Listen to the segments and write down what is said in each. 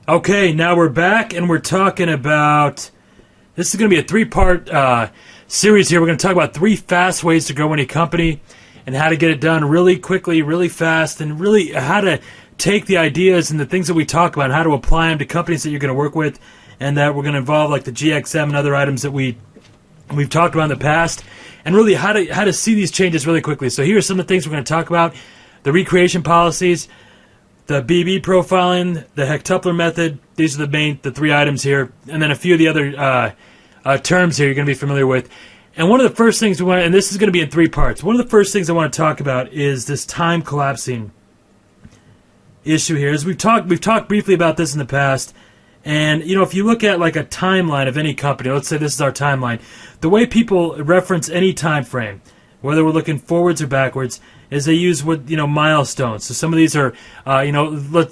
Okay, now we're back and we're talking about, this is going to be a three-part series here. We're going to talk about 3 fast ways to grow any company and how to get it done really quickly, really fast, and really how to take the ideas and the things that we talk about and how to apply them to companies that you're going to work with, and that we're going to involve like the GXM and other items that we've talked about in the past, and really how to see these changes really quickly. So here are some of the things we're going to talk about: the recreation policies, the BB profiling, the Hecht method. These are the 3 items here, and then a few of the other terms here you're going to be familiar with. And one of the first things we want, and this is going to be in 3 parts. One of the first things I want to talk about is this time collapsing issue here. As we've talked briefly about this in the past, and if you look at like a timeline of any company, let's say this is our timeline, the way people reference any time frame, whether we're looking forwards or backwards, is they use milestones. So some of these are,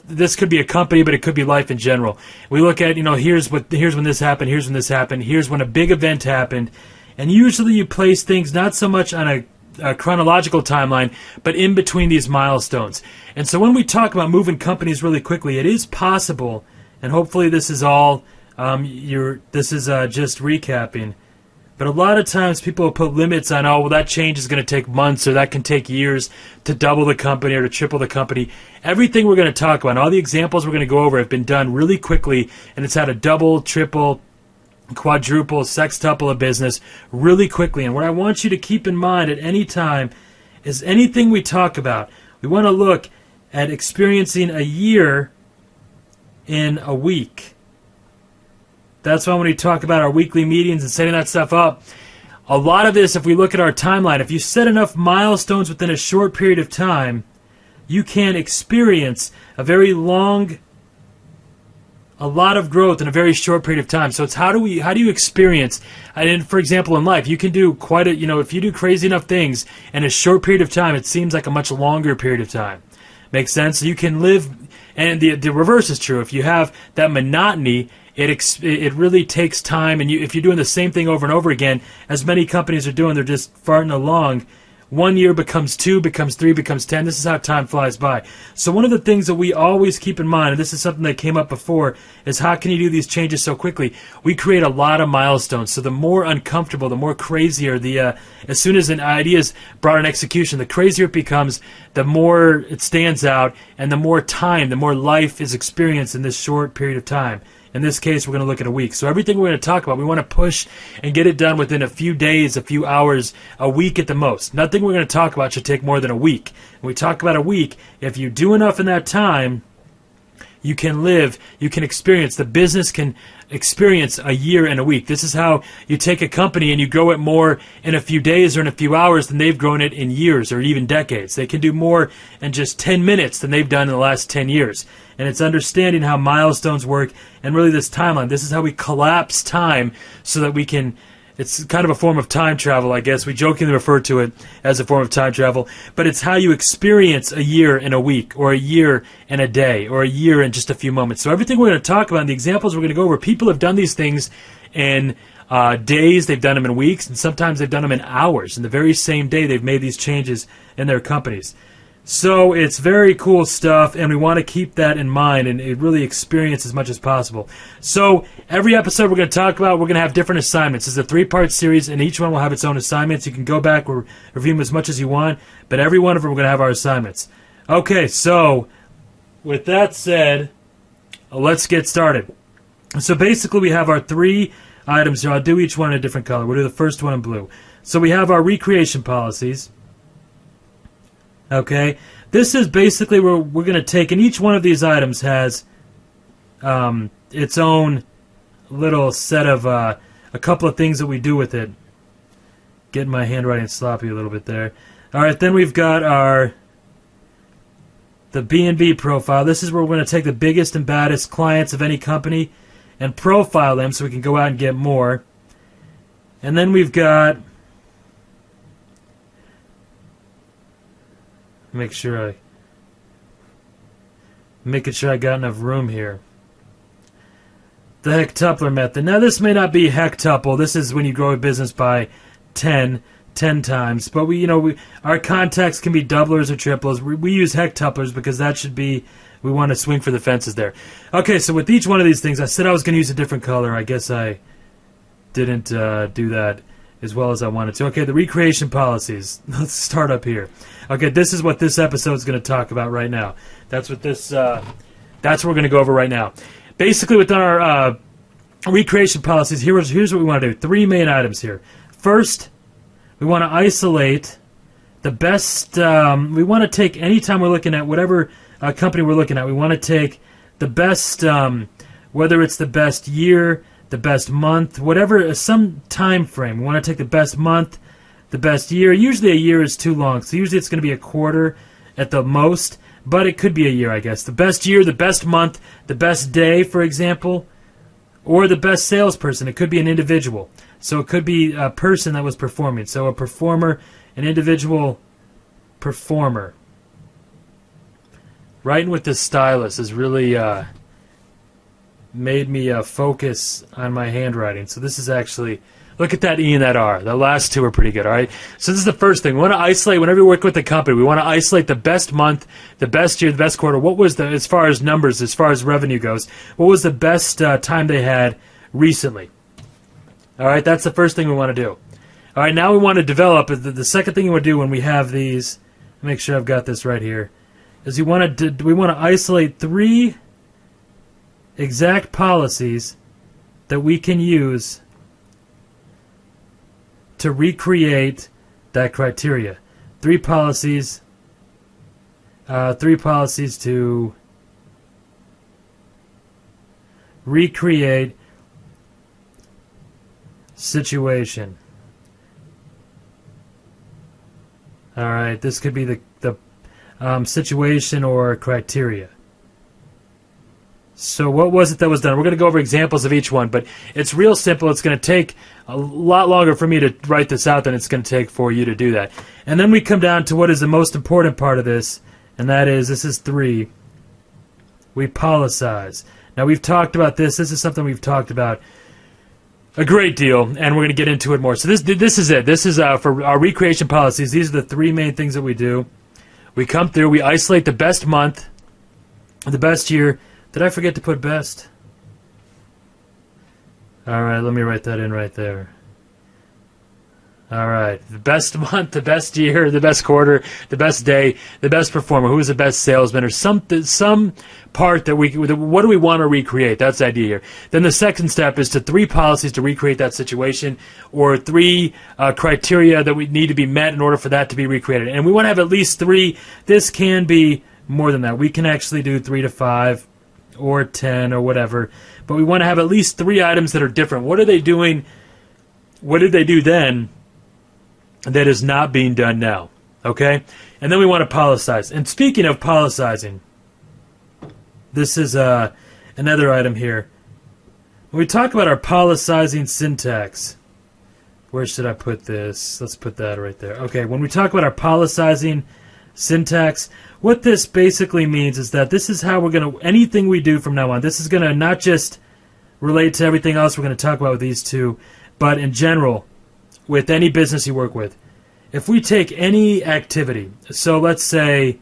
this could be a company, but it could be life in general. We look at, here's when this happened, here's when this happened, here's when a big event happened, and usually you place things not so much on a chronological timeline, but in between these milestones. And so when we talk about moving companies really quickly, it is possible, and hopefully this is all, this is just recapping. But a lot of times people will put limits on, that change is going to take months or that can take years to double the company or to triple the company. Everything we're going to talk about, all the examples we're going to go over have been done really quickly, and it's had a double, triple, quadruple, sextuple of business really quickly. And what I want you to keep in mind at any time is anything we talk about, we want to look at experiencing a year in a week. That's why when we talk about our weekly meetings and setting that stuff up, a lot of this, if we look at our timeline, if you set enough milestones within a short period of time, you can experience a lot of growth in a very short period of time. So it's how do you experience, and for example in life, you can do if you do crazy enough things in a short period of time, it seems like a much longer period of time. Makes sense? So you can live, and the reverse is true. If you have that monotony, it really takes time, and if you're doing the same thing over and over again, as many companies are doing, they're just farting along. 1 year becomes 2, becomes 3, becomes 10. This is how time flies by. So one of the things that we always keep in mind, and this is something that came up before, is how can you do these changes so quickly? We create a lot of milestones. So the more uncomfortable, the more crazier, as soon as an idea is brought in execution, the crazier it becomes, the more it stands out, and the more life is experienced in this short period of time. In this case, we're going to look at a week. So everything we're going to talk about, we want to push and get it done within a few days, a few hours, a week at the most. Nothing we're going to talk about should take more than a week. When we talk about a week, if you do enough in that time, you can experience, the business can experience a year in a week. This is how you take a company and you grow it more in a few days or in a few hours than they've grown it in years or even decades. They can do more in just 10 minutes than they've done in the last 10 years. And it's understanding how milestones work and really this timeline. This is how we collapse time so that we can, it's kind of a form of time travel, I guess. We jokingly refer to it as a form of time travel. But it's how you experience a year in a week, or a year in a day, or a year in just a few moments. So everything we're going to talk about, and the examples we're going to go over, people have done these things in days, they've done them in weeks, and sometimes they've done them in hours. In the very same day, they've made these changes in their companies. So it's very cool stuff, and we want to keep that in mind and really experience as much as possible. So every episode we're going to talk about, we're going to have different assignments. This is a 3-part series, and each one will have its own assignments. You can go back or review them as much as you want, but every one of them we're going to have our assignments. Okay, so with that said, let's get started. So basically we have our 3 items here. I'll do each one in a different color. We'll do the first one in blue. So we have our recreation policies. Okay, this is basically where we're going to take, and each one of these items has its own little set of a couple of things that we do with it. Getting my handwriting sloppy a little bit there. All right, then we've got the B&B profile. This is where we're going to take the biggest and baddest clients of any company and profile them so we can go out and get more. And then we've got, making sure I got enough room here. The Hecht method. Now this may not be hectuple. This is when you grow a business by 10 10 times. But our context can be doublers or triplers. We use Hecht tuplers because that should be, we want to swing for the fences there. Okay, so with each one of these things, I said I was going to use a different color. I guess I didn't do that as well as I wanted to. Okay, the recreation policies. Let's start up here. Okay, this is what this episode is going to talk about right now. That's what we're going to go over right now. Basically, with our recreation policies, here's what we want to do. 3 main items here. First, we want to isolate the best. We want to take, anytime we're looking at whatever company we're looking at, we want to take the best, whether it's the best year, the best month, whatever, some time frame. We want to take the best month, the best year. Usually a year is too long, so usually it's going to be a quarter at the most, but it could be a year, I guess. The best year, the best month, the best day, for example, or the best salesperson. It could be an individual. So it could be a person that was performing. So a performer, an individual performer. Writing with this stylus has really made me focus on my handwriting. So this is actually, look at that E and that R. The last two are pretty good, all right? So this is the first thing. We want to isolate, whenever we work with the company, we want to isolate the best month, the best year, the best quarter. What was as far as numbers, as far as revenue goes, what was the best time they had recently? All right, that's the first thing we want to do. All right, now we want to develop, the second thing we want to do when we have these, make sure I've got this right here, is we want to isolate 3 exact policies that we can use to recreate that criteria. 3 policies to recreate situation. All right, this could be the situation or criteria. So what was it that was done? We're going to go over examples of each one, but it's real simple. It's going to take a lot longer for me to write this out than it's going to take for you to do that. And then we come down to what is the most important part of this, and that is, this is 3. We policize. Now, we've talked about this. This is something we've talked about a great deal, and we're going to get into it more. So this is it. This is for our recreation policies. These are the 3 main things that we do. We come through. We isolate the best month, the best year. Did I forget to put best? All right, let me write that in right there. All right, the best month, the best year, the best quarter, the best day, the best performer, who is the best salesman, or some part that what do we want to recreate? That's the idea here. Then the second step is to 3 policies to recreate that situation, or 3 criteria that we need to be met in order for that to be recreated. And we want to have at least 3. This can be more than that. We can actually do 3 to 5 or 10 or whatever, but we want to have at least 3 items that are different. What are they doing? What did they do then that is not being done now? Okay? And then we want to policize. And speaking of policizing, this is another item here. When we talk about our policizing syntax, where should I put this? Let's put that right there. Okay, when we talk about our policizing syntax, what this basically means is that this is how we're going to, anything we do from now on, this is going to not just relate to everything else we're going to talk about with these 2, but in general, with any business you work with. If we take any activity, so let's say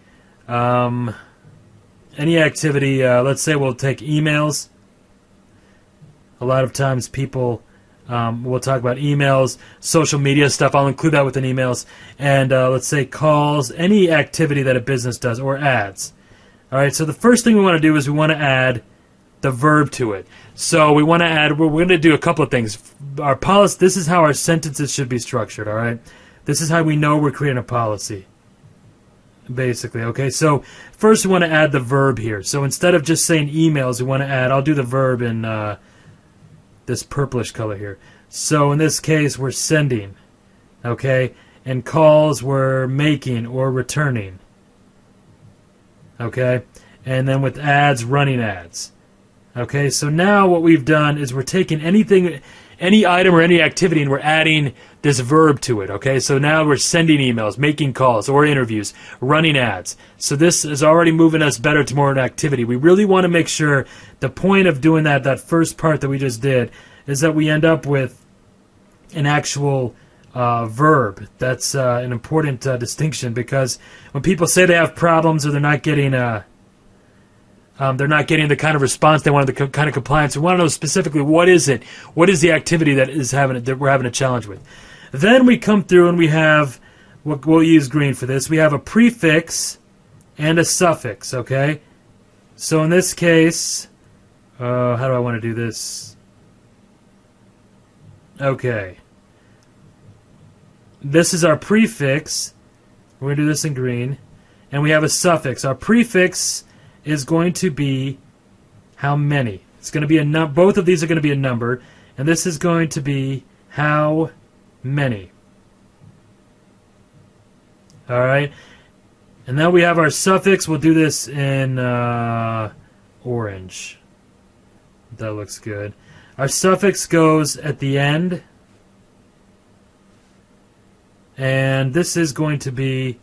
any activity, let's say we'll take emails. A lot of times people we'll talk about emails, social media stuff. I'll include that within emails. And let's say calls, any activity that a business does, or ads. All right, so the first thing we want to do is we want to add the verb to it. So we want to add, we're going to do a couple of things. Our policy, this is how our sentences should be structured, all right? This is how we know we're creating a policy, basically, okay? So first we want to add the verb here. So instead of just saying emails, we want to add, I'll do the verb in this purplish color here. So in this case, we're sending, okay? And calls, we're making or returning, okay? And then with ads, running ads. Okay, so now what we've done is we're taking anything, any item or any activity, and we're adding this verb to it. Okay, so now we're sending emails, making calls or interviews, running ads. So this is already moving us better to more an activity. We really want to make sure the point of doing that first part that we just did, is that we end up with an actual verb. That's an important distinction, because when people say they have problems or they're not getting the kind of response they want, the kind of compliance, we want to know specifically what is it, what is the activity that we're having a challenge with. Then we come through and we have, we'll use green for this, we have a prefix and a suffix, okay? So in this case, how do I want to do this? Okay. This is our prefix. We're going to do this in green. And we have a suffix. Our prefix is going to be how many. It's going to be a both of these are going to be a number. And this is going to be how many. Alright? And then we have our suffix. We'll do this in orange. That looks good. Our suffix goes at the end. And this is going to be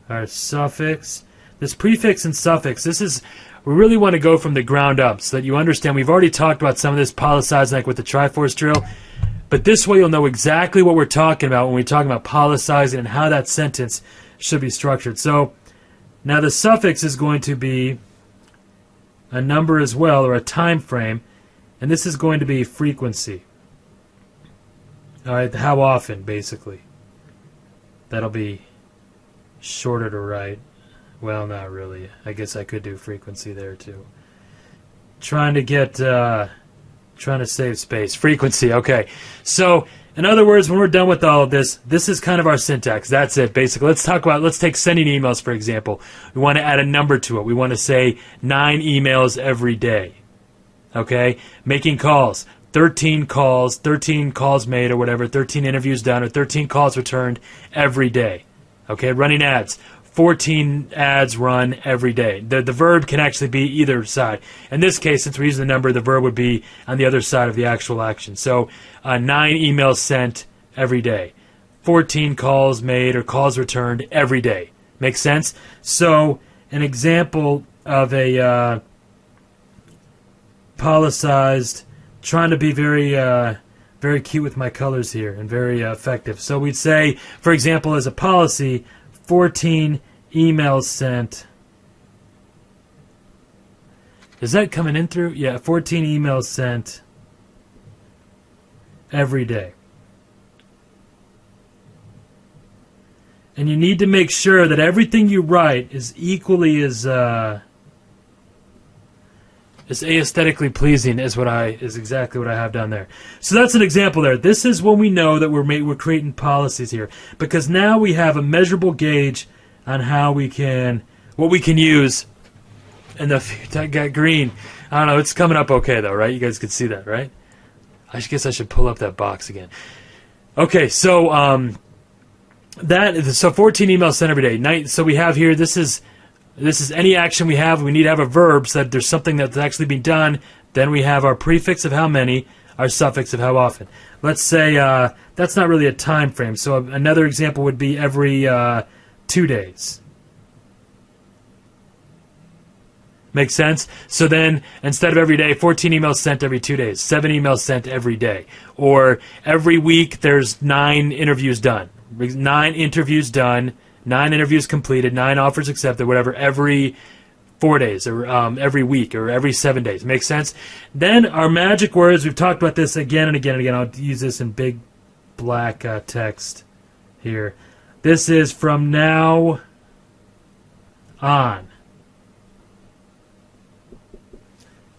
our suffix. This prefix and suffix, we really want to go from the ground up so that you understand. We've already talked about some of this policizing, like with the Triforce drill. But this way you'll know exactly what we're talking about when we're talking about policizing and how that sentence should be structured. So now the suffix is going to be a number as well, or a time frame. And this is going to be frequency. Alright, how often, basically. That'll be shorter to write. Well, not really. I guess I could do frequency there, too. Trying to save space. Frequency, okay. So, in other words, when we're done with all of this, this is kind of our syntax. That's it, basically. Let's take sending emails, for example. We want to add a number to it. We want to say 9 emails every day. Okay? Making calls. 13 calls made or whatever, 13 interviews done, or 13 calls returned every day. Okay, running ads. 14 ads run every day. The verb can actually be either side. In this case, since we're using the number, the verb would be on the other side of the actual action. So 9 emails sent every day. 14 calls made or calls returned every day. Makes sense? So an example of a policized, trying to be very cute with my colors here and very effective. So we'd say, for example, as a policy, 14 emails sent. Is that coming in through? Yeah, 14 emails sent every day. And you need to make sure that everything you write is equally as aesthetically pleasing is exactly what I have down there. So that's an example there. This is when we know that we're creating policies here, because now we have a measurable gauge on what we can use. And I got green. I don't know. It's coming up okay though, right? You guys can see that, right? I guess I should pull up that box again. Okay, so 14 emails sent every day. So we have here. This is any action we have. We need to have a verb so that there's something that's actually being done. Then we have our prefix of how many, our suffix of how often. Let's say that's not really a time frame. So another example would be every 2 days. Make sense? So then, instead of every day, 14 emails sent every 2 days. 7 emails sent every day. Or every week, there's 9 interviews done. 9 interviews done. 9 interviews completed, 9 offers accepted, whatever, every 4 days, or every week, or every 7 days. Makes sense? Then our magic words, we've talked about this again and again and again. I'll use this in big black text here. This is from now on.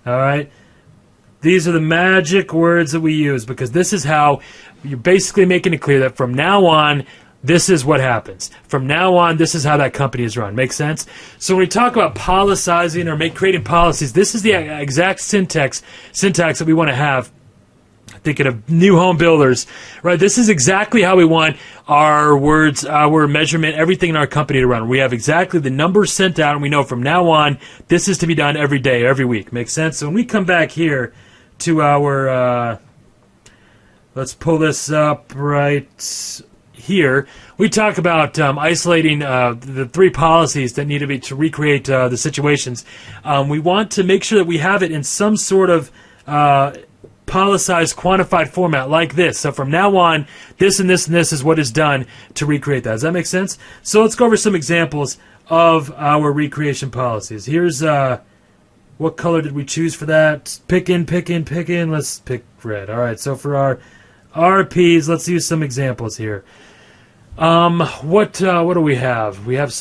Alright? These are the magic words that we use, because this is how you're basically making it clear that from now on, this is what happens. From now on, this is how that company is run. Make sense? So when we talk about policizing or creating policies, this is the exact syntax that we want to have. Thinking of new home builders, right? This is exactly how we want our words, our measurement, everything in our company to run. We have exactly the numbers sent out, and we know from now on, this is to be done every day, every week. Make sense? So when we come back here to our, let's pull this up right here, we talk about isolating the 3 policies that need to be to recreate the situations. We want to make sure that we have it in some sort of policized, quantified format like this. So from now on, this and this and this is what is done to recreate that. Does that make sense? So let's go over some examples of our recreation policies. Here's what color did we choose for that? Pick in. Let's pick red. All right, so for our RPs, let's use some examples here. What do we have? We have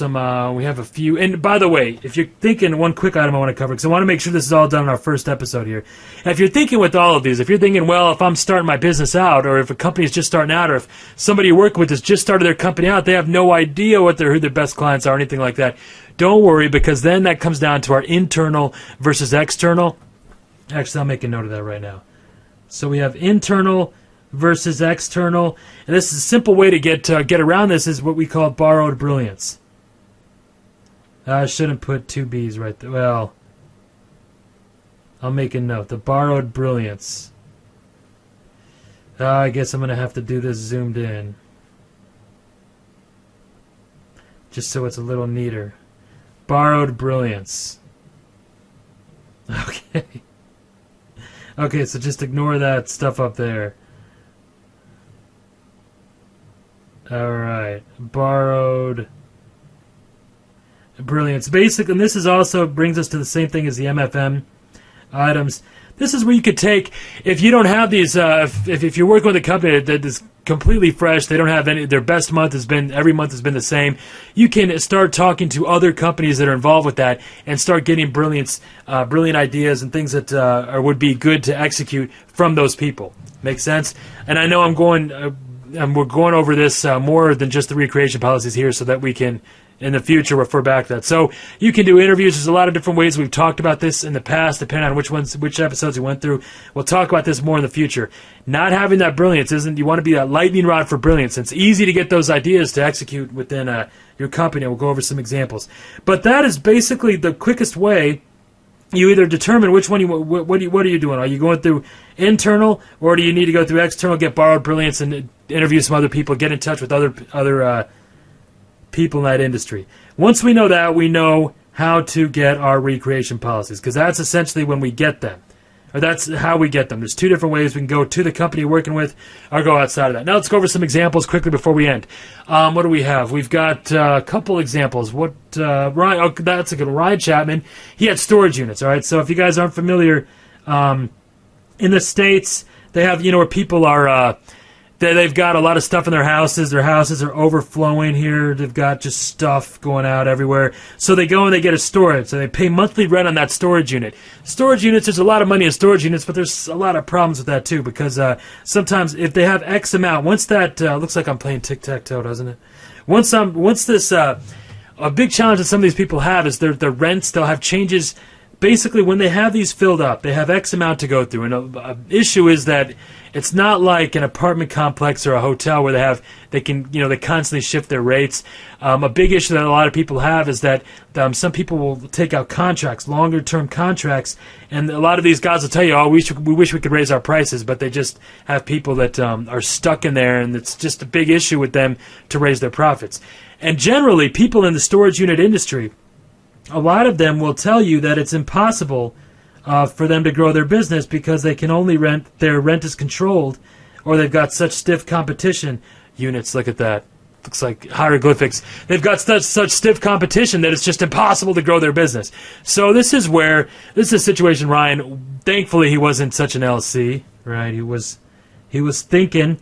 we have a few. And by the way, if you're thinking, one quick item I want to cover, because I want to make sure this is all done in our first episode here. And if you're thinking with all of these, if you're thinking, well, if I'm starting my business out, or if a company is just starting out, or if somebody you're working with has just started their company out, they have no idea who their best clients are, or anything like that. Don't worry, because then that comes down to our internal versus external. Actually, I'll make a note of that right now. So we have internal versus external, and this is a simple way to get around this is what we call borrowed brilliance. I shouldn't put two B's right there. Well, I'll make a note. The borrowed brilliance. I guess I'm going to have to do this zoomed in, just so it's a little neater. Borrowed brilliance. Okay. Okay, so just ignore that stuff up there. Alright, borrowed brilliance. Basically, and this is also brings us to the same thing as the MFM items. This is where you could take, if you don't have these, if you're working with a company that is completely fresh, they don't have any, their best month has been, every month has been the same, you can start talking to other companies that are involved with that and start getting brilliant ideas and things that would be good to execute from those people. Make sense? And I know we're going over this more than just the recreation policies here so that we can, in the future, refer back to that. So you can do interviews. There's a lot of different ways. We've talked about this in the past, depending on which episodes we went through. We'll talk about this more in the future. Not having that brilliance you want to be that lightning rod for brilliance. It's easy to get those ideas to execute within your company. We'll go over some examples. But that is basically the quickest way. You either determine which one what are you doing? Are you going through internal, or do you need to go through external, get borrowed brilliance, and interview some other people, get in touch with other people in that industry? Once we know that, we know how to get our recreation policies, because that's essentially when we get them, or that's how we get them. There's two different ways. We can go to the company you're working with, or go outside of that. Now let's go over some examples quickly before we end. What do we have? We've got a couple examples. Ryan? Oh, that's a good one. Ryan Chapman. He had storage units. All right. So if you guys aren't familiar, in the States, they have where people are. They've got a lot of stuff in their houses. Their houses are overflowing here. They've got just stuff going out everywhere. So they go and they get a storage. So they pay monthly rent on that storage unit. Storage units, there's a lot of money in storage units, but there's a lot of problems with that too, because sometimes if they have X amount, once that looks like I'm playing tic-tac-toe, doesn't it? Once this a big challenge that some of these people have is their rents. They'll have changes. Basically, when they have these filled up, they have X amount to go through. And an issue is that it's not like an apartment complex or a hotel where they constantly shift their rates. A big issue that a lot of people have is that some people will take out contracts, longer term contracts, and a lot of these guys will tell you, oh, we wish we could raise our prices, but they just have people that are stuck in there, and it's just a big issue with them to raise their profits. And generally, people in the storage unit industry, a lot of them will tell you that it's impossible for them to grow their business because they can only their rent is controlled, or they've got such stiff competition. Units, look at that. Looks like hieroglyphics. They've got such stiff competition that it's just impossible to grow their business. So this is a situation, Ryan, thankfully he wasn't such an LC, right? He was thinking.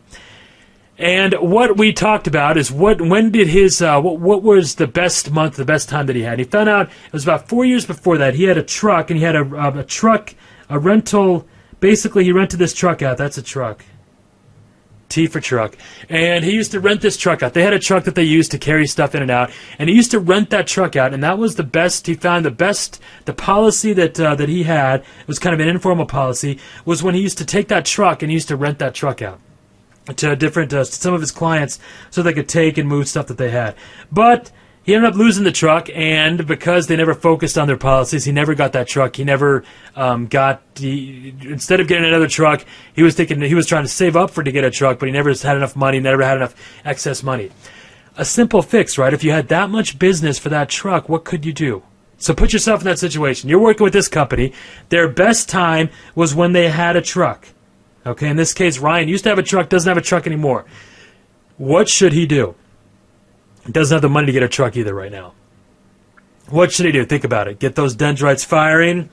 And what we talked about is when did his what was the best month, the best time that he had. And he found out it was about 4 years before that. He had a truck, and he had a rental. Basically, he rented this truck out. That's a truck. T for truck. And he used to rent this truck out. They had a truck that they used to carry stuff in and out, and he used to rent that truck out. And that was the best. He found the policy that he had, it was kind of an informal policy, was when he used to take that truck and he used to rent that truck out to different some of his clients so they could take and move stuff that they had. But he ended up losing the truck, and because they never focused on their policies, he never got that truck. He never instead of getting another truck, he was trying to save up to get a truck, but he never had enough money, never had enough excess money. A simple fix, right? If you had that much business for that truck, what could you do? So put yourself in that situation. You're working with this company. Their best time was when they had a truck. Okay, in this case, Ryan used to have a truck, doesn't have a truck anymore. What should he do? He doesn't have the money to get a truck either right now. What should he do? Think about it. Get those dendrites firing.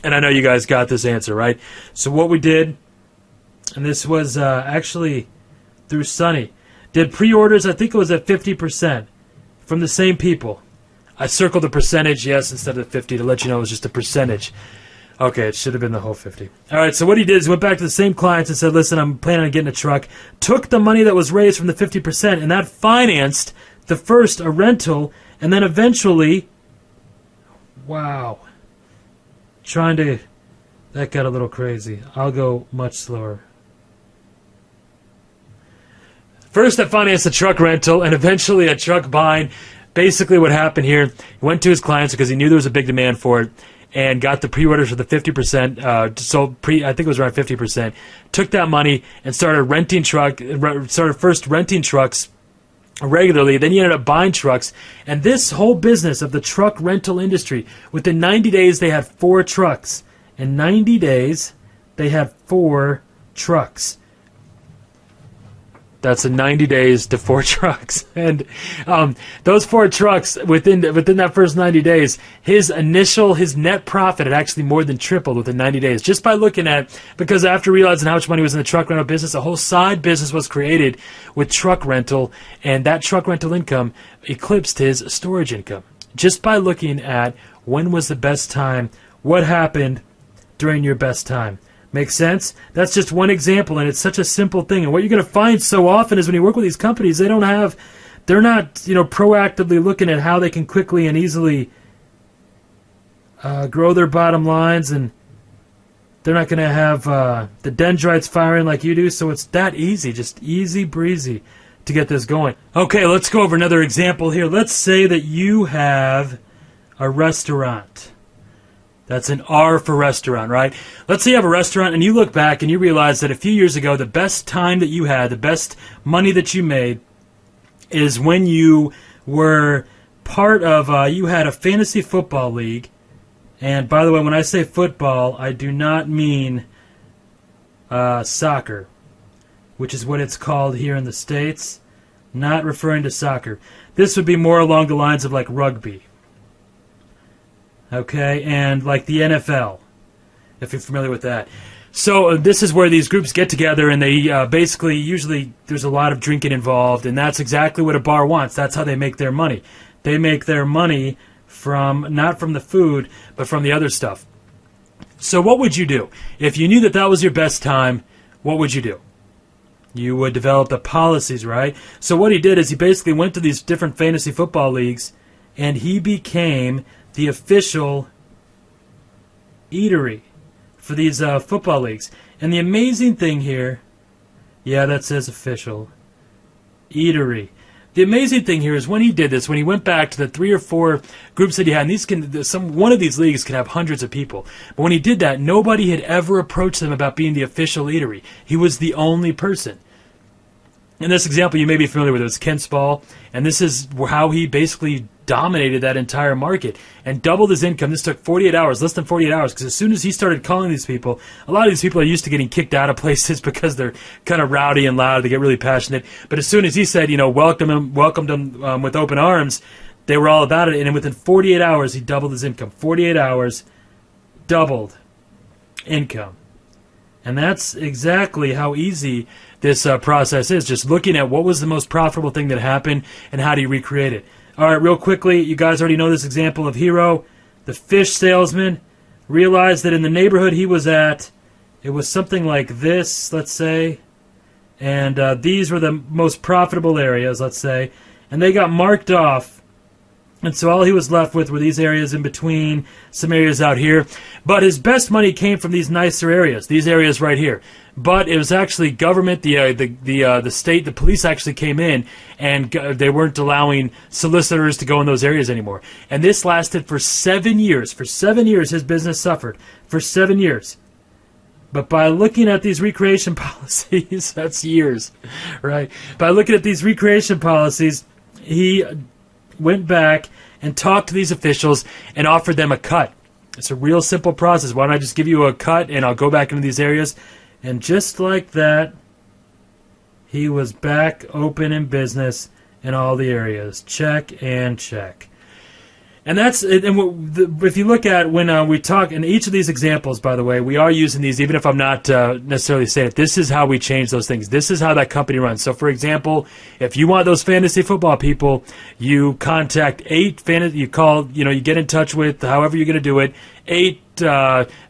And I know you guys got this answer, right? So what we did, and this was actually through Sunny, did pre-orders, I think it was at 50% from the same people. I circled the percentage, yes, instead of 50 to let you know it was just a percentage. Okay, it should have been the whole 50. All right, so what he did is he went back to the same clients and said, listen, I'm planning on getting a truck. Took the money that was raised from the 50%, and that financed the first a rental, and then eventually, wow, that got a little crazy. I'll go much slower. First, I financed a truck rental, and eventually a truck buying. Basically what happened here, he went to his clients because he knew there was a big demand for it, and got the pre-orders for the 50%, I think it was around 50%, took that money and started first renting trucks regularly, then he ended up buying trucks, and this whole business of the truck rental industry, within 90 days they had 4 trucks. In 90 days, they had 4 trucks. That's in 90 days to 4 trucks. And those 4 trucks, within that first 90 days, his net profit had actually more than tripled within 90 days. Just by looking at, because after realizing how much money was in the truck rental business, a whole side business was created with truck rental, and that truck rental income eclipsed his storage income. Just by looking at when was the best time, what happened during your best time. Make sense? That's just one example, and it's such a simple thing. And what you're going to find so often is when you work with these companies, they're not, proactively looking at how they can quickly and easily grow their bottom lines, and they're not going to have the dendrites firing like you do. So it's that easy, just easy breezy to get this going. Okay, let's go over another example here. Let's say that you have a restaurant. That's an R for restaurant, right? Let's say you have a restaurant and you look back and you realize that a few years ago, the best time that you had, the best money that you made is when you were part of, you had a fantasy football league. And by the way, when I say football, I do not mean soccer, which is what it's called here in the States. Not referring to soccer. This would be more along the lines of like rugby. Okay, and like the NFL, if you're familiar with that. So this is where these groups get together, and they basically, usually there's a lot of drinking involved, and that's exactly what a bar wants. That's how they make their money. They make their money not from the food, but from the other stuff. So what would you do? If you knew that that was your best time, what would you do? You would develop the policies, right? So what he did is he basically went to these different fantasy football leagues, and he became the official eatery for these football leagues. And the amazing thing here, yeah, that says official eatery. The amazing thing here is when he did this, when he went back to the 3 or 4 groups that he had, and one of these leagues can have hundreds of people. But when he did that, nobody had ever approached him about being the official eatery. He was the only person. In this example, you may be familiar with it. It's Ken Spall, and this is how he basically dominated that entire market and doubled his income. This took 48 hours, less than 48 hours, because as soon as he started calling these people, a lot of these people are used to getting kicked out of places because they're kind of rowdy and loud. They get really passionate. But as soon as he said, welcomed them with open arms, they were all about it. And within 48 hours, he doubled his income. 48 hours, doubled income. And that's exactly how easy this process is, just looking at what was the most profitable thing that happened and how do you recreate it. All right, real quickly, you guys already know this example of Hero, the fish salesman, realized that in the neighborhood he was at, it was something like this, let's say, and these were the most profitable areas, let's say, and they got marked off. And so all he was left with were these areas in between, some areas out here. But his best money came from these nicer areas, these areas right here. But it was actually government, the state, the police actually came in, and they weren't allowing solicitors to go in those areas anymore. And this lasted for 7 years. For 7 years, his business suffered. For 7 years. But by looking at these recreation policies, that's years, right? By looking at these recreation policies, he went back and talked to these officials and offered them a cut. It's a real simple process. Why don't I just give you a cut and I'll go back into these areas? And just like that, he was back open in business in all the areas. Check and check. And that's it. And if you look at when we talk in each of these examples, by the way, we are using these, even if I'm not necessarily saying it. This is how we change those things. This is how that company runs. So, for example, if you want those fantasy football people, you contact 8 fantasy. You call, you get in touch with, however you're going to do it, 8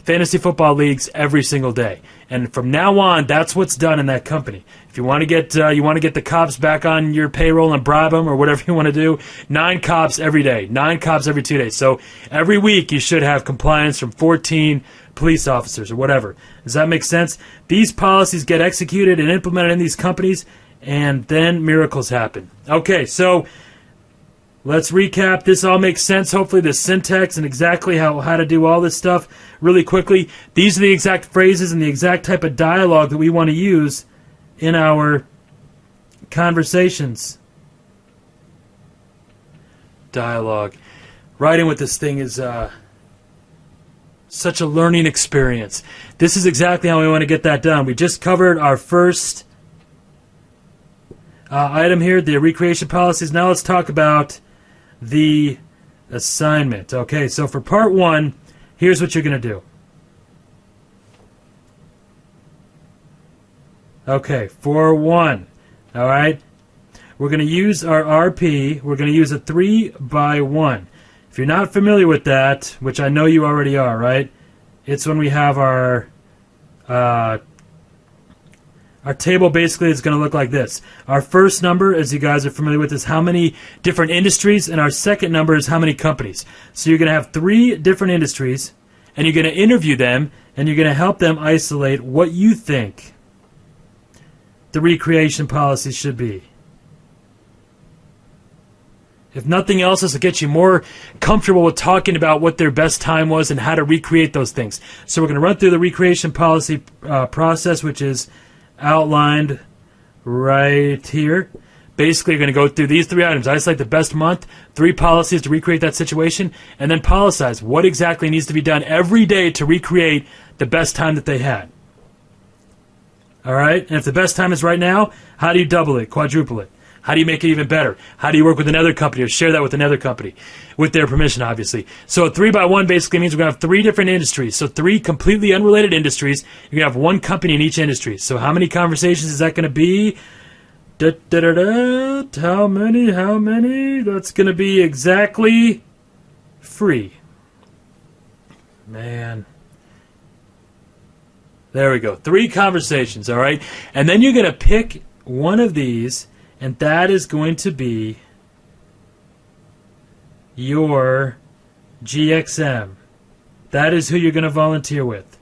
fantasy football leagues every single day. And from now on, that's what's done in that company. If you want to get the cops back on your payroll and bribe them or whatever you want to do, 9 cops every day, 9 cops every 2 days. So every week you should have compliance from 14 police officers or whatever. Does that make sense? These policies get executed and implemented in these companies, and then miracles happen. Okay, so let's recap. This all makes sense. Hopefully the syntax and exactly how to do all this stuff really quickly. These are the exact phrases and the exact type of dialogue that we want to use in our conversations. Dialogue. Writing with this thing is such a learning experience. This is exactly how we want to get that done. We just covered our first item here, the recreation policies. Now let's talk about the assignment. Okay, so for part 1, here's what you're going to do. Okay, for 1, all right, we're going to use our RP. We're going to use a 3x1. If you're not familiar with that, which I know you already are, right, it's when we have our table basically is going to look like this. Our first number, as you guys are familiar with, is how many different industries, and our second number is how many companies. So you're going to have 3 different industries, and you're going to interview them, and you're going to help them isolate what you think the recreation policy should be. If nothing else, is to get you more comfortable with talking about what their best time was and how to recreate those things. So we're going to run through the recreation policy process, which is outlined right here. Basically, you're going to go through these 3 items. Isolate the best month, 3 policies to recreate that situation, and then policize what exactly needs to be done every day to recreate the best time that they had. All right? And if the best time is right now, how do you double it, quadruple it? How do you make it even better? How do you work with another company or share that with another company? With their permission, obviously. So a 3x1 basically means we're going to have 3 different industries. So 3 completely unrelated industries. You're going to have 1 company in each industry. So how many conversations is that going to be? How many? That's going to be exactly 3. Man. There we go. 3 conversations, all right? And then you're going to pick one of these, and that is going to be your GXM. That is who you're going to volunteer with.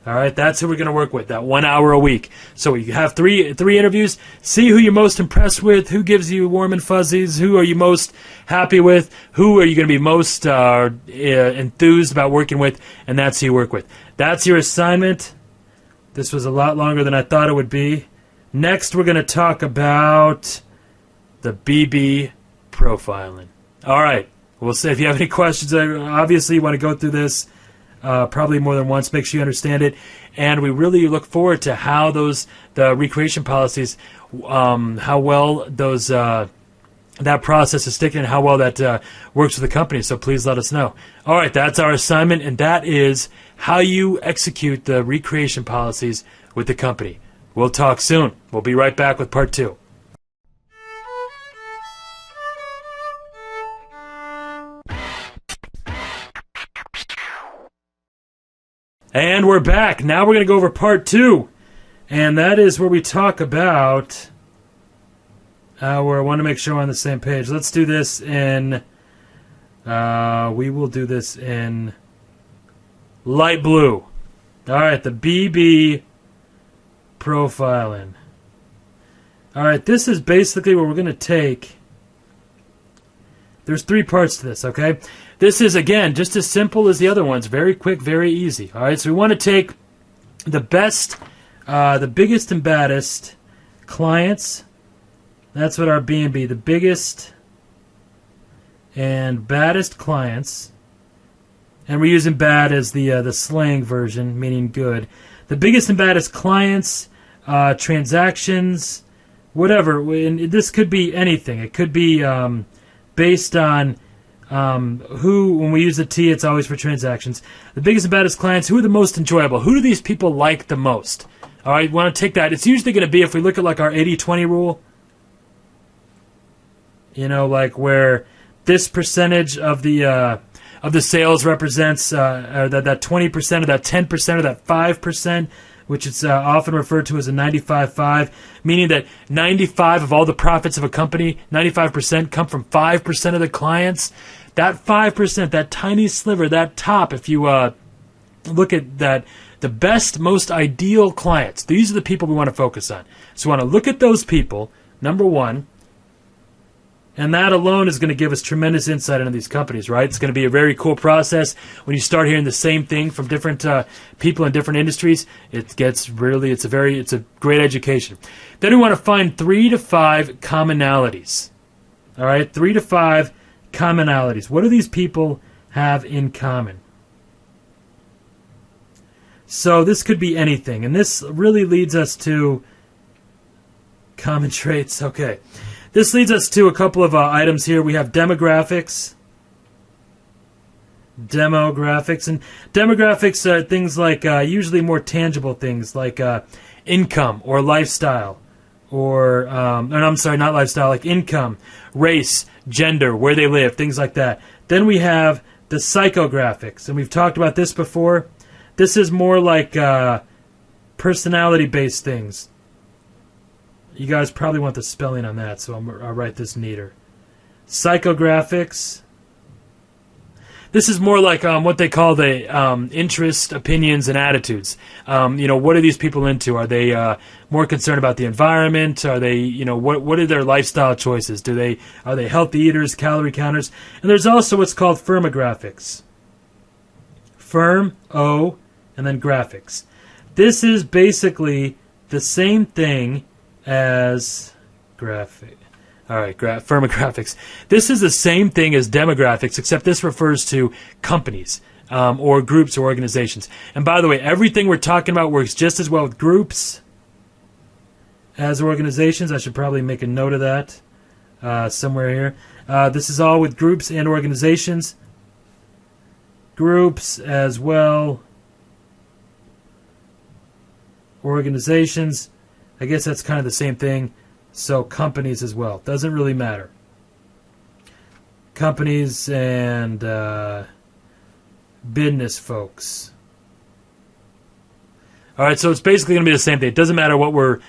All right, that's who we're going to work with, that 1 hour a week. So you have three interviews. See who you're most impressed with, who gives you warm and fuzzies, who are you most happy with, who are you going to be most enthused about working with, and that's who you work with. That's your assignment. This was a lot longer than I thought it would be. Next, we're going to talk about the BB profiling. All right, we'll see if you have any questions. Obviously, you want to go through this probably more than once. Make sure you understand it. And we really look forward to how the recreation policies, how well that process is sticking and how well that works with the company. So please let us know. All right, that's our assignment, and that is how you execute the recreation policies with the company. We'll talk soon. We'll be right back with part 2. And we're back. Now we're going to go over part 2. And that is where we talk about I want to make sure we're on the same page. Let's do this in we will do this in light blue. All right, the BB profiling. All right, this is basically what we're going to take. There's 3 parts to this, okay? This is, again, just as simple as the other ones. Very quick, very easy. All right, so we want to take the best, the biggest and baddest clients. That's what our B&B, the biggest and baddest clients. And we're using bad as the slang version, meaning good. The biggest and baddest clients, transactions, whatever. And this could be anything. It could be based on who, when we use the T, it's always for transactions. The biggest and baddest clients, who are the most enjoyable? Who do these people like the most? All right, we want to take that. It's usually going to be, if we look at like our 80-20 rule, you know, like where this percentage of the sales represents that 20% or that 10% or that 5%, which is often referred to as a 95-5, meaning that 95 of all the profits of a company, 95% come from 5% of the clients. That 5%, that tiny sliver, that top, if you look at that, the best, most ideal clients, these are the people we want to focus on. So we want to look at those people, number one, and that alone is going to give us tremendous insight into these companies, right? It's going to be a very cool process. When you start hearing the same thing from different people in different industries, it gets really, it's a great education. Then we want to find 3 to 5 commonalities. All right, 3 to 5 commonalities. What do these people have in common? So this could be anything, and this really leads us to common traits. Okay. This leads us to a couple of items here. We have demographics. And demographics are things like usually more tangible things like income or lifestyle. Or, I'm sorry, not lifestyle, like income, race, gender, where they live, things like that. Then we have the psychographics, and we've talked about this before. This is more like personality-based things. You guys probably want the spelling on that, so I'll write this neater. Psychographics. This is more like what they call the interest, opinions, and attitudes. What are these people into? Are they more concerned about the environment? Are they, what are their lifestyle choices? Are they healthy eaters, calorie counters? And there's also what's called firmographics. Firm, O, and then graphics. This is basically the same thing as graphic. All right, firmographics. This is the same thing as demographics, except this refers to companies or groups or organizations. And by the way, everything we're talking about works just as well with groups as organizations. I should probably make a note of that somewhere here. This is all with groups and organizations. Groups as well. Organizations. I guess that's kind of the same thing. So companies as well. Doesn't really matter. Companies and business folks. All right, so it's basically going to be the same thing. It doesn't matter what we're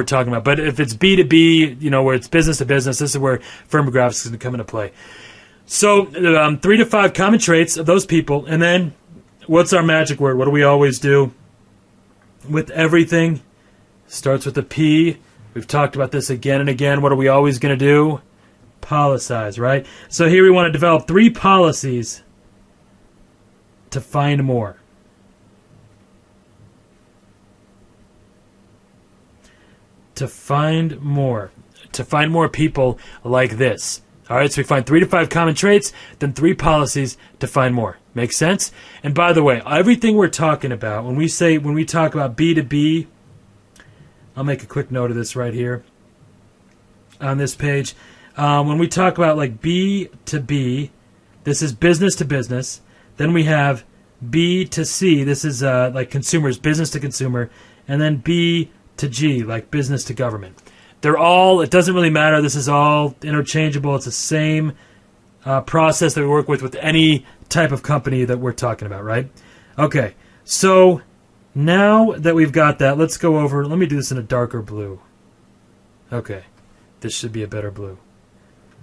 talking about. But if it's B2B, where it's business to business, this is where firmographics is going to come into play. So 3 to 5 common traits of those people. And then what's our magic word? What do we always do with everything? Starts with a P. We've talked about this again and again. What are we always going to do? Policize, right? So here we want to develop 3 policies to find more. To find more. To find more people like this. All right, so we find 3 to 5 common traits, then 3 policies to find more. Make sense? And by the way, everything we're talking about, when we talk about B2B, I'll make a quick note of this right here on this page. When we talk about like B to B, this is business to business. Then we have B to C. This is like consumers, business to consumer. And then B to G, like business to government. They're all, it doesn't really matter. This is all interchangeable. It's the same process that we work with any type of company that we're talking about, right? Okay, so now that we've got that, let's go over, let me do this in a darker blue. Okay, this should be a better blue.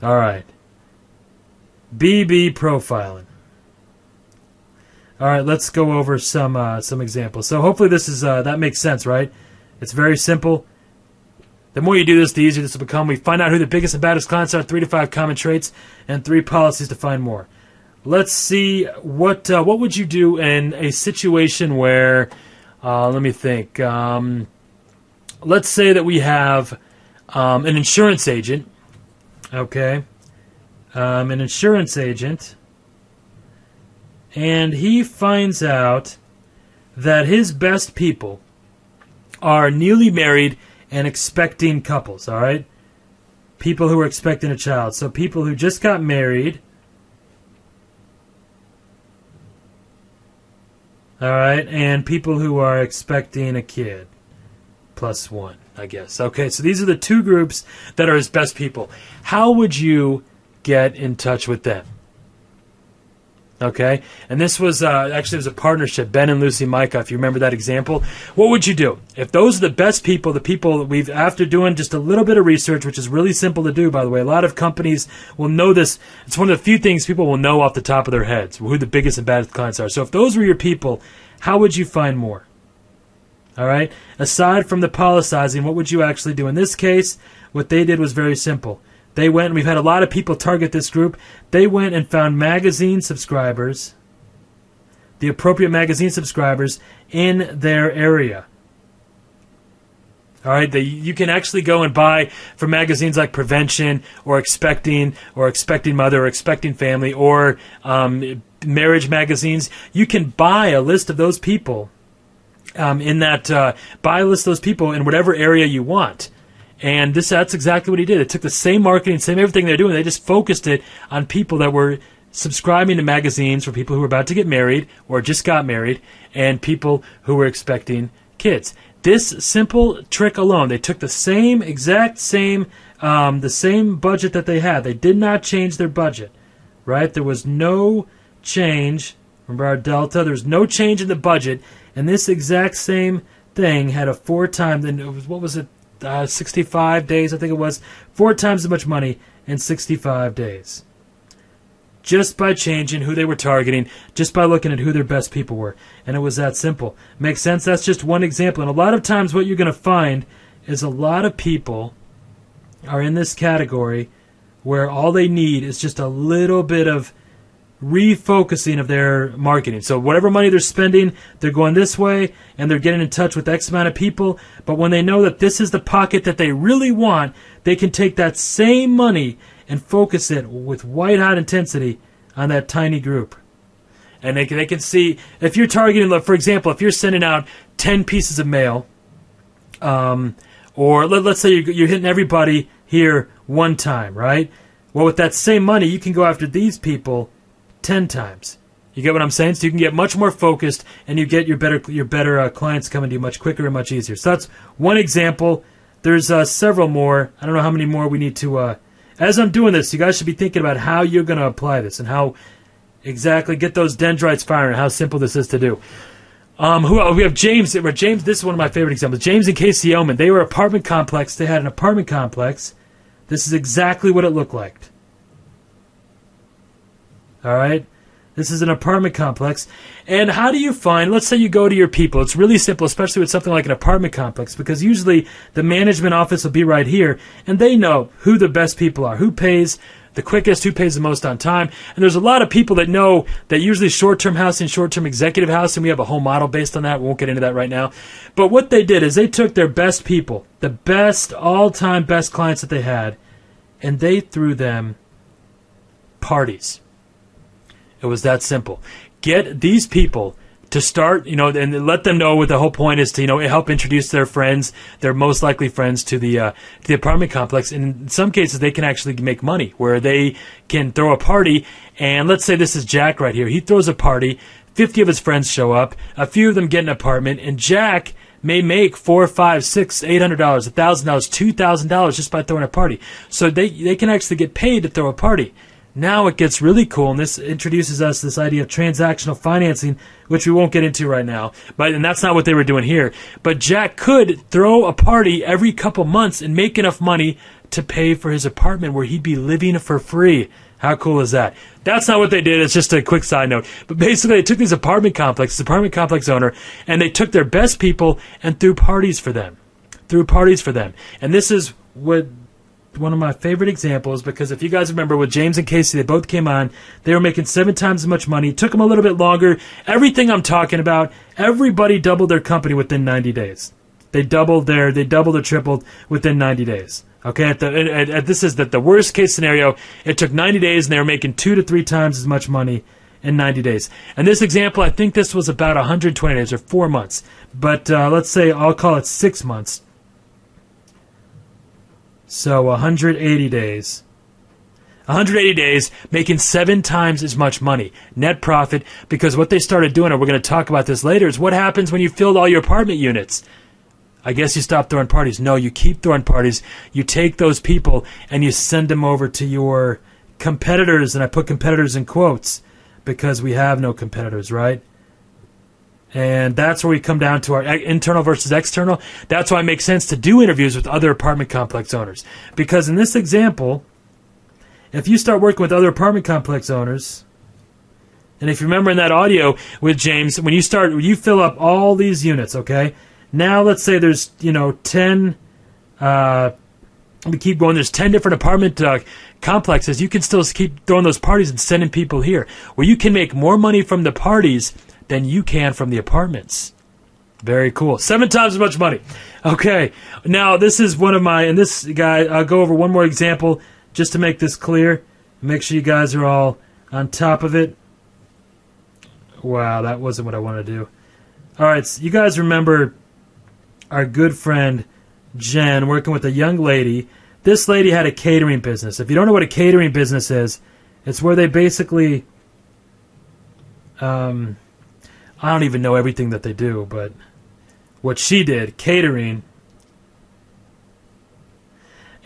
All right. BB profiling. All right, let's go over some examples. So hopefully this is that makes sense, right? It's very simple. The more you do this, the easier this will become. We find out who the biggest and baddest clients are, 3 to 5 common traits, and 3 policies to find more. Let's see, what would you do in a situation where, let me think. Let's say that we have an insurance agent, okay? An insurance agent and he finds out that his best people are newly married and expecting couples, all right? People who are expecting a child. So people who just got married, all right, and people who are expecting a kid, plus one, I guess. Okay, so these are the two groups that are his best people. How would you get in touch with them? Okay, and this was actually it was a partnership, Ben and Lucy Micah, if you remember that example. What would you do? If those are the best people, the people that we've, after doing just a little bit of research, which is really simple to do, by the way, a lot of companies will know this. It's one of the few things people will know off the top of their heads, who the biggest and baddest clients are. So if those were your people, how would you find more? All right, aside from the policizing, what would you actually do? In this case, what they did was very simple. They went, and we've had a lot of people target this group. They went and found magazine subscribers, the appropriate magazine subscribers in their area. All right, you can actually go and buy from magazines like Prevention or Expecting Mother or Expecting Family or marriage magazines. You can buy a list of those people buy a list of those people in whatever area you want. And that's exactly what he did. It took the same marketing, same everything they're doing. They just focused it on people that were subscribing to magazines for people who were about to get married or just got married and people who were expecting kids. This simple trick alone, they took the same budget that they had. They did not change their budget, right? There was no change. Remember our delta? There was no change in the budget. And this exact same thing had a 4 times, and it was, what was it? 65 days, I think it was. 4 times as much money in 65 days. Just by changing who they were targeting, just by looking at who their best people were. And it was that simple. Makes sense? That's just one example. And a lot of times what you're going to find is a lot of people are in this category where all they need is just a little bit of refocusing of their marketing. So whatever money they're spending, they're going this way, and they're getting in touch with X amount of people. But when they know that this is the pocket that they really want, they can take that same money and focus it with white-hot intensity on that tiny group. And they can see, if you're targeting, for example, if you're sending out 10 pieces of mail, or let's say you're hitting everybody here one time, right? Well, with that same money, you can go after these people 10 times. You get what I'm saying? So you can get much more focused, and you get your better clients coming to you much quicker and much easier. So that's one example. There's several more. I don't know how many more we need to. As I'm doing this, you guys should be thinking about how you're going to apply this and how exactly get those dendrites firing. How simple this is to do. We have James. James. This is one of my favorite examples. James and Casey Oman. They were apartment complex. They had an apartment complex. This is exactly what it looked like. All right, this is an apartment complex. And how do you find, let's say you go to your people. It's really simple, especially with something like an apartment complex, because usually the management office will be right here, and they know who the best people are, who pays the quickest, who pays the most on time. And there's a lot of people that know that usually short-term housing, short-term executive housing, we have a whole model based on that. We won't get into that right now. But what they did is they took their best people, the best, all-time best clients that they had, and they threw them parties. It was that simple. Get these people to start, and let them know what the whole point is to, help introduce their friends, their most likely friends to the apartment complex. And in some cases, they can actually make money where they can throw a party. And let's say this is Jack right here. He throws a party. 50 of his friends show up. A few of them get an apartment. And Jack may make $400, $500, $600, $800, $1,000, $2,000 just by throwing a party. So they can actually get paid to throw a party. Now it gets really cool, and this introduces us to this idea of transactional financing, which we won't get into right now. And that's not what they were doing here. But Jack could throw a party every couple months and make enough money to pay for his apartment where he'd be living for free. How cool is that? That's not what they did. It's just a quick side note. But basically, they took this apartment complex owner, and they took their best people and threw parties for them. And this is what one of my favorite examples, because if you guys remember with James and Casey, they both came on. They were making 7 times as much money. It took them a little bit longer. Everything I'm talking about, everybody doubled their company within 90 days. They doubled or tripled within 90 days. Okay, this is the worst case scenario. It took 90 days, and they were making 2 to 3 times as much money and 90 days. And this example, I think this was about 120 days or 4 months. But let's say I'll call it 6 months. So 180 days. 180 days, making 7 times as much money. Net profit, because what they started doing, and we're going to talk about this later, is what happens when you filled all your apartment units. I guess you stop throwing parties. No, you keep throwing parties. You take those people and you send them over to your competitors, and I put competitors in quotes because we have no competitors, right? And that's where we come down to our internal versus external. That's why it makes sense to do interviews with other apartment complex owners. Because in this example, if you start working with other apartment complex owners, and if you remember in that audio with James, when you fill up all these units, okay? Now let's say there's, 10, we keep going, there's 10 different apartment complexes. You can still keep throwing those parties and sending people here, where you can make more money from the parties than you can from the apartments. Very cool. 7 times as much money. Okay. Now, this is one of and this guy, I'll go over one more example just to make this clear. Make sure you guys are all on top of it. Wow, that wasn't what I wanted to do. All right, so you guys remember our good friend Jen working with a young lady. This lady had a catering business. If you don't know what a catering business is, it's where they basically... I don't even know everything that they do, but what she did, catering,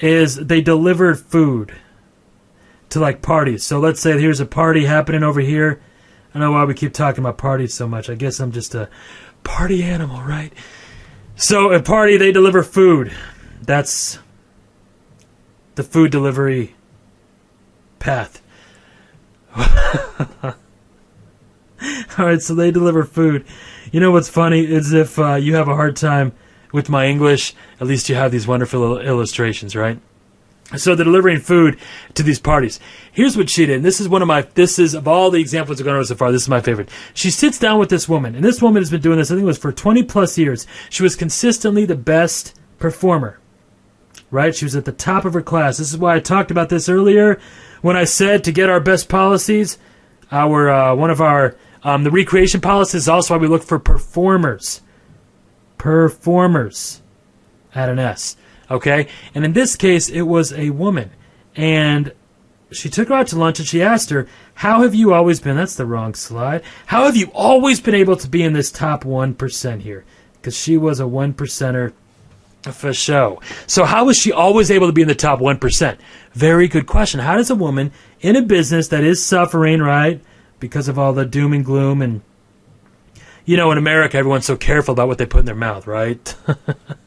is they delivered food to like parties. So let's say here's a party happening over here. I don't know why we keep talking about parties so much. I guess I'm just a party animal, right? So a party, they deliver food. That's the food delivery path. All right, so they deliver food. You know what's funny is if you have a hard time with my English, at least you have these wonderful illustrations, right? So they're delivering food to these parties. Here's what she did. And this is of all the examples we've gone over so far, this is my favorite. She sits down with this woman, and this woman has been doing this, I think it was for 20 plus years. She was consistently the best performer, right? She was at the top of her class. This is why I talked about this earlier when I said to get our best policies, the recreation policy is also why we look for performers. Performers. Add an S. Okay? And in this case, it was a woman. And she took her out to lunch and she asked her, how have you always been, that's the wrong slide, how have you always been able to be in this top 1% here? Because she was a 1%er for show. So how was she always able to be in the top 1%? Very good question. How does a woman in a business that is suffering, right, because of all the doom and gloom, and in America everyone's so careful about what they put in their mouth, right?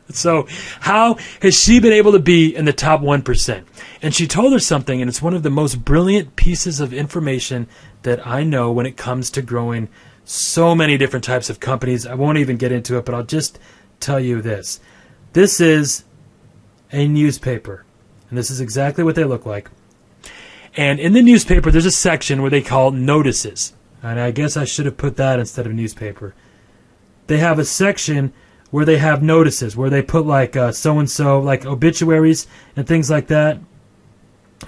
So how has she been able to be in the top 1%? And she told her something, and it's one of the most brilliant pieces of information that I know when it comes to growing so many different types of companies. I won't even get into it, but I'll just tell you this. This is a newspaper, and this is exactly what they look like. And in the newspaper, there's a section where they call notices. And I guess I should have put that instead of newspaper. They have a section where they have notices, where they put like so-and-so, like obituaries and things like that.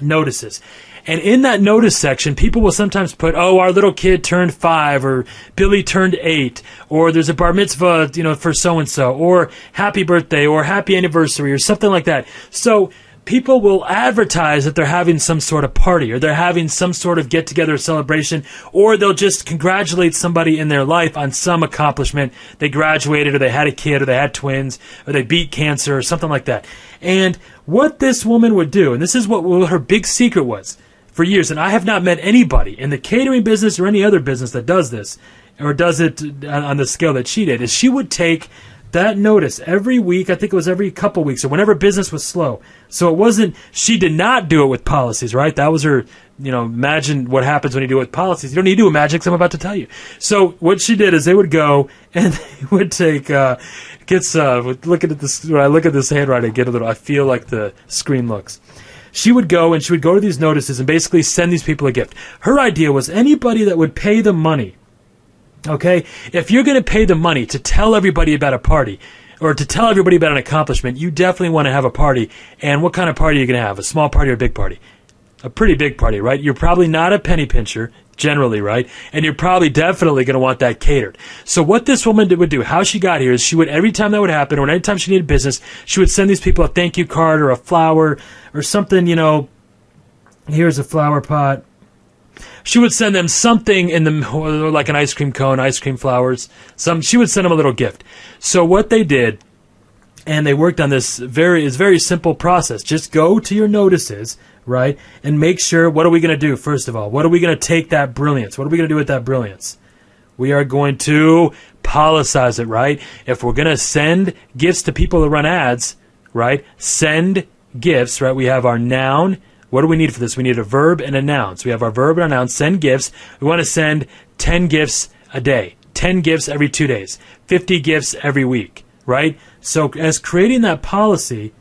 Notices. And in that notice section, people will sometimes put, our little kid turned 5, or Billy turned 8, or there's a bar mitzvah, for so-and-so, or happy birthday, or happy anniversary, or something like that. So people will advertise that they're having some sort of party, or they're having some sort of get-together celebration, or they'll just congratulate somebody in their life on some accomplishment. They graduated, or they had a kid, or they had twins, or they beat cancer, or something like that. And what this woman would do, and this is what her big secret was for years, and I have not met anybody in the catering business or any other business that does this, or does it on the scale that she did, is she would take that notice every week. I think it was every couple weeks, or whenever business was slow. So it wasn't, she did not do it with policies, right? That was her, imagine what happens when you do it with policies. You don't need to do a magic, I'm about to tell you. So what she did is they would go and they would take, looking at this, when I look at this handwriting, I feel like the screen looks. She would go to these notices and basically send these people a gift. Her idea was anybody that would pay the money. Okay, if you're going to pay the money to tell everybody about a party, or to tell everybody about an accomplishment, you definitely want to have a party. And what kind of party are you going to have? A small party or a big party? A pretty big party, right? You're probably not a penny pincher. generally, right? And you're probably definitely going to want that catered. So what this woman would do, how she got here, is she would, every time that would happen, or anytime she needed business, she would send these people a thank you card or a flower or something, here's a flower pot. She would send them something like an ice cream cone, ice cream flowers. She would send them a little gift. So what they did, and they worked on this very simple process. Just go to your notices, right, and make sure, what are we going to do, first of all? What are we going to take that brilliance? What are we going to do with that brilliance? We are going to policize it, right? If we're going to send gifts to people that run ads, right, send gifts, right? We have our noun. What do we need for this? We need a verb and a noun. So we have our verb and our noun, send gifts. We want to send 10 gifts a day, 10 gifts every 2 days, 50 gifts every week, right? So as creating that policy,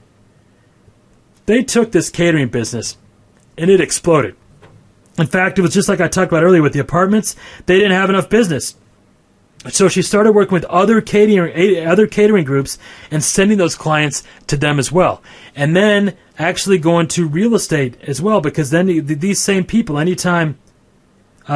they took this catering business and it exploded. In fact, it was just like I talked about earlier with the apartments. They didn't have enough business. So she started working with other catering groups and sending those clients to them as well. And then actually going to real estate as well, because then these same people, anytime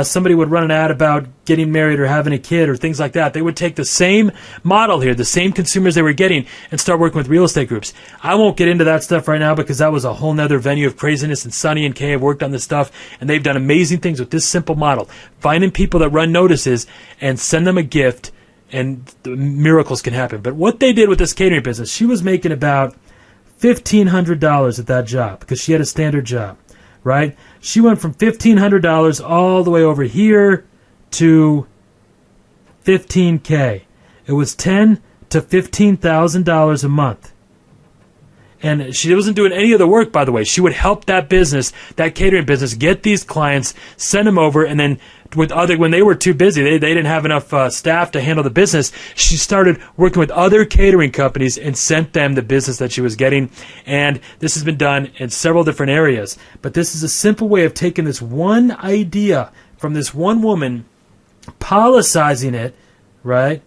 somebody would run an ad about getting married or having a kid or things like that, they would take the same model here, the same consumers they were getting, and start working with real estate groups. I won't get into that stuff right now because that was a whole nother venue of craziness, and Sonny and Kay have worked on this stuff, and they've done amazing things with this simple model. Finding people that run notices and send them a gift, and miracles can happen. But what they did with this catering business, she was making about $1,500 at that job because she had a standard job. Right? She went from $1,500 all the way over here to $15K. It was $10,000 to $15,000 a month. And she wasn't doing any of the work, by the way. She would help that business, that catering business, get these clients, send them over, and then when they were too busy, they didn't have enough staff to handle the business, she started working with other catering companies and sent them the business that she was getting. And this has been done in several different areas. But this is a simple way of taking this one idea from this one woman, policizing it, right?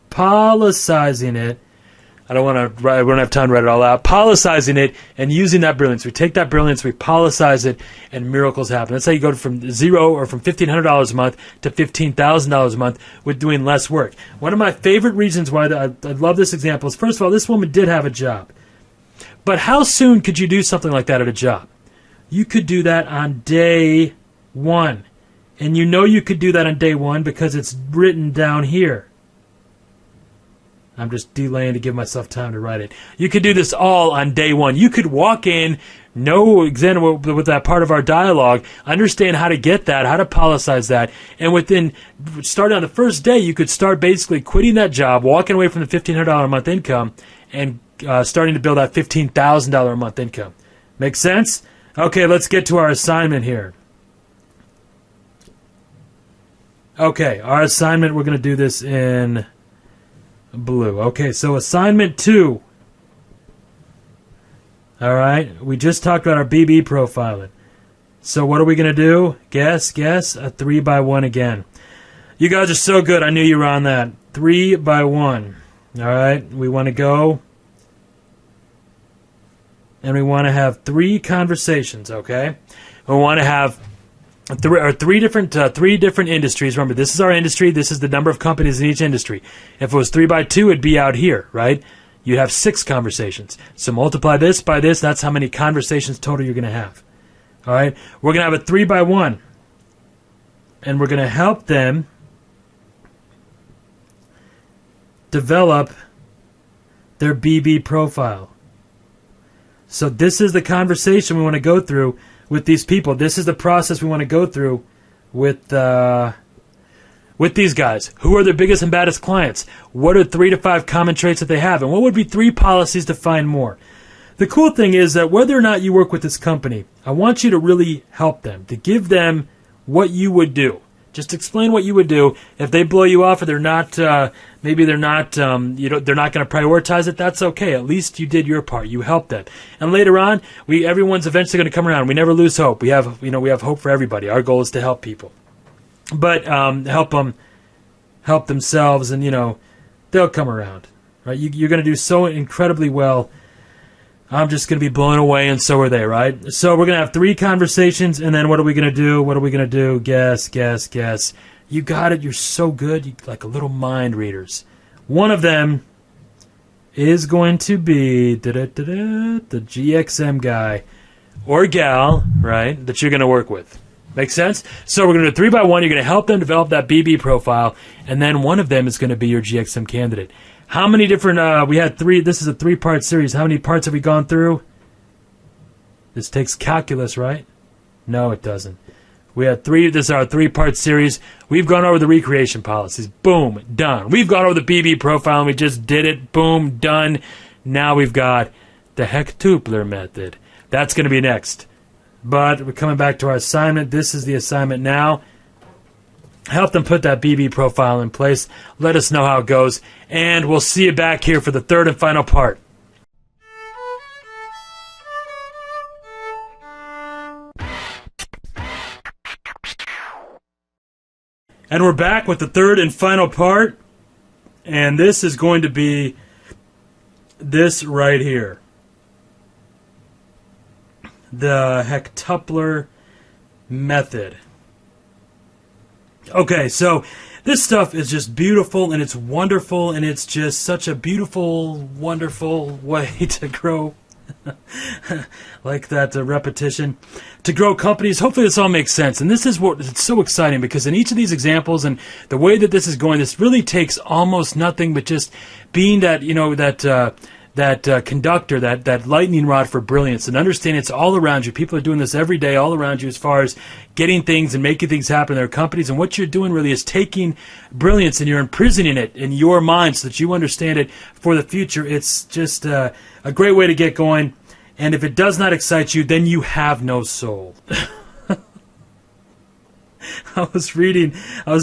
Policizing it. I don't have time to write it all out. Policizing it and using that brilliance. We take that brilliance, we policize it, and miracles happen. That's how you go from zero or from $1,500 a month to $15,000 a month with doing less work. One of my favorite reasons why I love this example is, first of all, this woman did have a job. But how soon could you do something like that at a job? You could do that on day one. And you know you could do that on day one because it's written down here. I'm just delaying to give myself time to write it. You could do this all on day one. You could walk in, know exactly with that part of our dialogue, understand how to get that, how to policize that, and starting on the first day, you could start basically quitting that job, walking away from the $1,500 a month income, and starting to build that $15,000 a month income. Make sense? Okay, let's get to our assignment here. Okay, our assignment, we're going to do this in blue. Okay, so assignment 2. All right, we just talked about our BB profiling. So what are we going to do? Guess, a 3x1 again. You guys are so good. I knew you were on that. 3x1. All right, we want to go and we want to have 3 conversations, okay? We want to have three different industries. Remember, this is our industry. This is the number of companies in each industry. If it was 3x2, it'd be out here, right? You'd have 6 conversations. So multiply this by this. That's how many conversations total you're going to have. All right? We're going to have a 3x1. And we're going to help them develop their BB profile. So this is the conversation we want to go through with these people. This is the process we want to go through with these guys. Who are their biggest and baddest clients? What are 3 to 5 common traits that they have? And what would be 3 policies to find more? The cool thing is that whether or not you work with this company, I want you to really help them, to give them what you would do. Just explain what you would do. If they blow you off or they're not, they're not going to prioritize it, that's okay. At least you did your part. You helped them. And later on, everyone's eventually going to come around. We never lose hope. We have hope for everybody. Our goal is to help people. But help them help themselves, and they'll come around. Right? You're going to do so incredibly well I'm just going to be blown away, and so are they, right? So we're going to have 3 conversations, and then what are we going to do? What are we going to do? Guess, guess, guess. You got it. You're so good. You're like a little mind readers. One of them is going to be the GXM guy or gal, right, that you're going to work with. Make sense? So we're going to do 3 by 1. You're going to help them develop that BB profile, and then one of them is going to be your GXM candidate. How many different, we had 3, this is a 3-part series. How many parts have we gone through? This takes calculus, right? No, it doesn't. We had 3, this is our 3-part series. We've gone over the recreation policies. Boom, done. We've gone over the BB profile, and we just did it. Boom, done. Now we've got the Hecht method. That's going to be next. But we're coming back to our assignment. This is the assignment now. Help them put that BB profile in place. Let us know how it goes. And we'll see you back here for the 3rd and final part. And we're back with the 3rd and final part. And this is going to be this right here. The Hechtupler method. Okay, so this stuff is just beautiful, and it's wonderful, and it's just such a beautiful, wonderful way to grow. Like that repetition. To grow companies. Hopefully this all makes sense. And this is what it's so exciting, because in each of these examples and the way that this is going, this really takes almost nothing but just being that, you know, that conductor, that lightning rod for brilliance, and understand it's all around you. People are doing this every day all around you as far as getting things and making things happen in their companies. And what you're doing really is taking brilliance and you're imprisoning it in your mind so that you understand it for the future. It's just a great way to get going. And if it does not excite you, then you have no soul. I was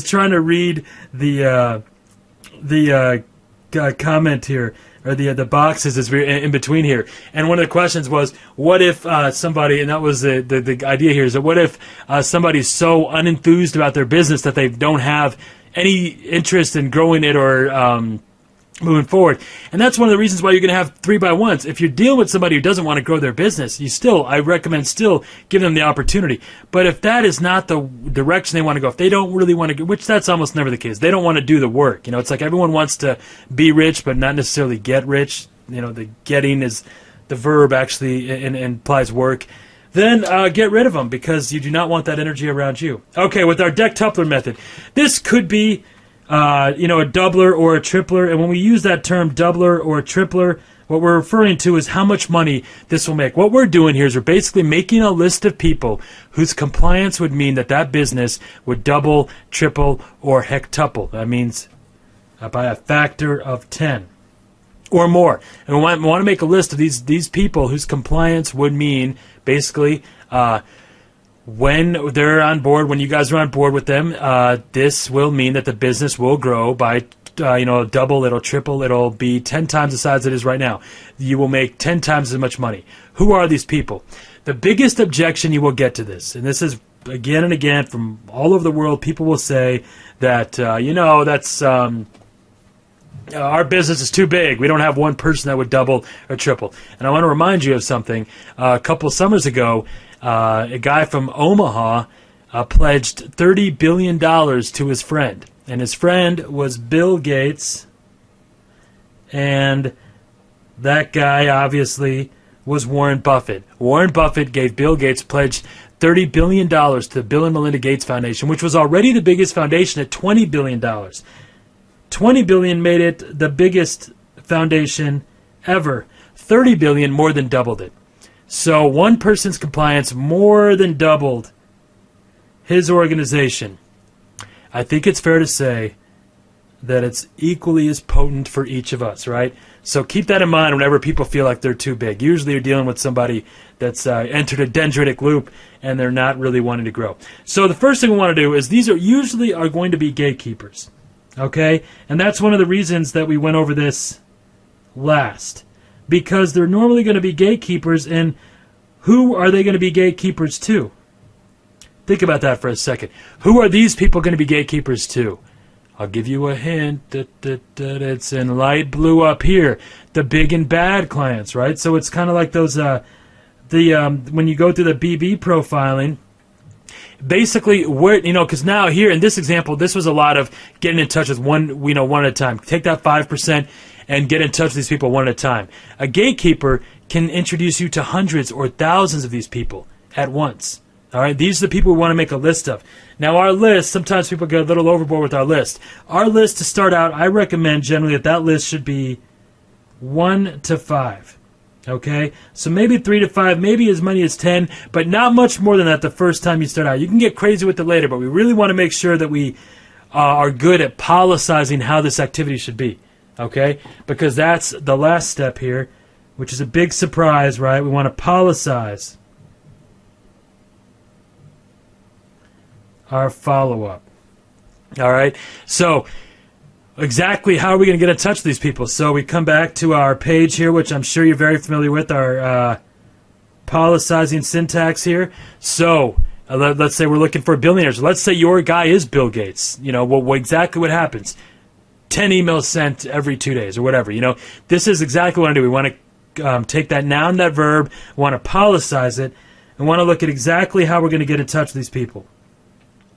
trying to read the comment here, or the boxes as we're in between here. And one of the questions was, what if somebody, and that was the idea here, is that what if somebody's so unenthused about their business that they don't have any interest in growing it or moving forward. And that's one of the reasons why you're going to have 3 by 1s. If you're dealing with somebody who doesn't want to grow their business, I recommend still give them the opportunity. But if that is not the direction they want to go, if they don't really want to go, which that's almost never the case, they don't want to do the work. You know, it's like everyone wants to be rich, but not necessarily get rich. You know, the getting is the verb actually and implies work. Then get rid of them, because you do not want that energy around you. Okay, with our Hechtupler method, this could be a doubler or a tripler. And when we use that term doubler or tripler, what we're referring to is how much money this will make. What we're doing here is we're basically making a list of people whose compliance would mean that business would double, triple, or hectuple. That means by a factor of 10 or more. And we want to make a list of these people whose compliance would mean basically when they're on board, when you guys are on board with them, this will mean that the business will grow by double, it'll triple, it'll be 10 times the size it is right now. You will make 10 times as much money. Who are these people? The biggest objection you will get to this, and this is again and again from all over the world, people will say that, that's our business is too big. We don't have one person that would double or triple. And I want to remind you of something. A couple of summers ago, a guy from Omaha pledged $30 billion to his friend. And his friend was Bill Gates. And that guy, obviously, was Warren Buffett. Warren Buffett gave Bill Gates, pledged $30 billion to the Bill and Melinda Gates Foundation, which was already the biggest foundation at $20 billion. $20 billion made it the biggest foundation ever. $30 billion more than doubled it. So one person's compliance more than doubled his organization. I think it's fair to say that it's equally as potent for each of us, right? So keep that in mind whenever people feel like they're too big. Usually you're dealing with somebody that's entered a dendritic loop and they're not really wanting to grow. So the first thing we want to do is these are usually going to be gatekeepers. Okay? And that's one of the reasons that we went over this last. Because they're normally going to be gatekeepers, and who are they going to be gatekeepers to? Think about that for a second. Who are these people going to be gatekeepers to? I'll give you a hint. It's in light blue up here. The big and bad clients, right? So it's kind of like those, when you go through the BB profiling, basically, because now here in this example, this was a lot of getting in touch with one at a time. Take that 5% and get in touch with these people one at a time. A gatekeeper can introduce you to hundreds or thousands of these people at once. All right, these are the people we want to make a list of. Now, our list, sometimes people get a little overboard with our list. Our list to start out, I recommend generally that list should be 1 to 5. Okay, so maybe 3 to 5, maybe as many as 10, but not much more than that the first time you start out. You can get crazy with it later, but we really want to make sure that we are good at policizing how this activity should be. Okay, because that's the last step here, which is a big surprise, right? We want to policize our follow-up. All right, so exactly how are we going to get in touch with these people? So we come back to our page here, which I'm sure you're very familiar with, our policizing syntax here. So let's say we're looking for billionaires. Let's say your guy is Bill Gates. Exactly what happens. 10 emails sent every 2 days or whatever. This is exactly what I do. We want to take that noun, that verb, want to policize it, and want to look at exactly how we're going to get in touch with these people.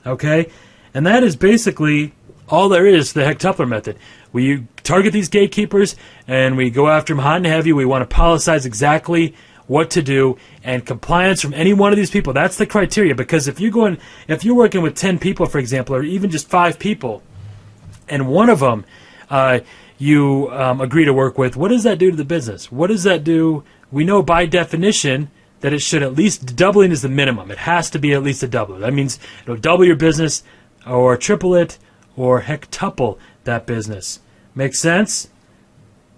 Okay? And that is basically all there is, the Hecht-Tupler method. We target these gatekeepers, and we go after them hot and heavy. We want to policize exactly what to do, and compliance from any one of these people. That's the criteria, because if you're working with 10 people, for example, or even just 5 people, and one of them you agree to work with, what does that do to the business? What does that do? We know by definition that it should at least, doubling is the minimum. It has to be at least a doubler. That means it'll double your business, or triple it, or Hecht-Tuple that business. Make sense?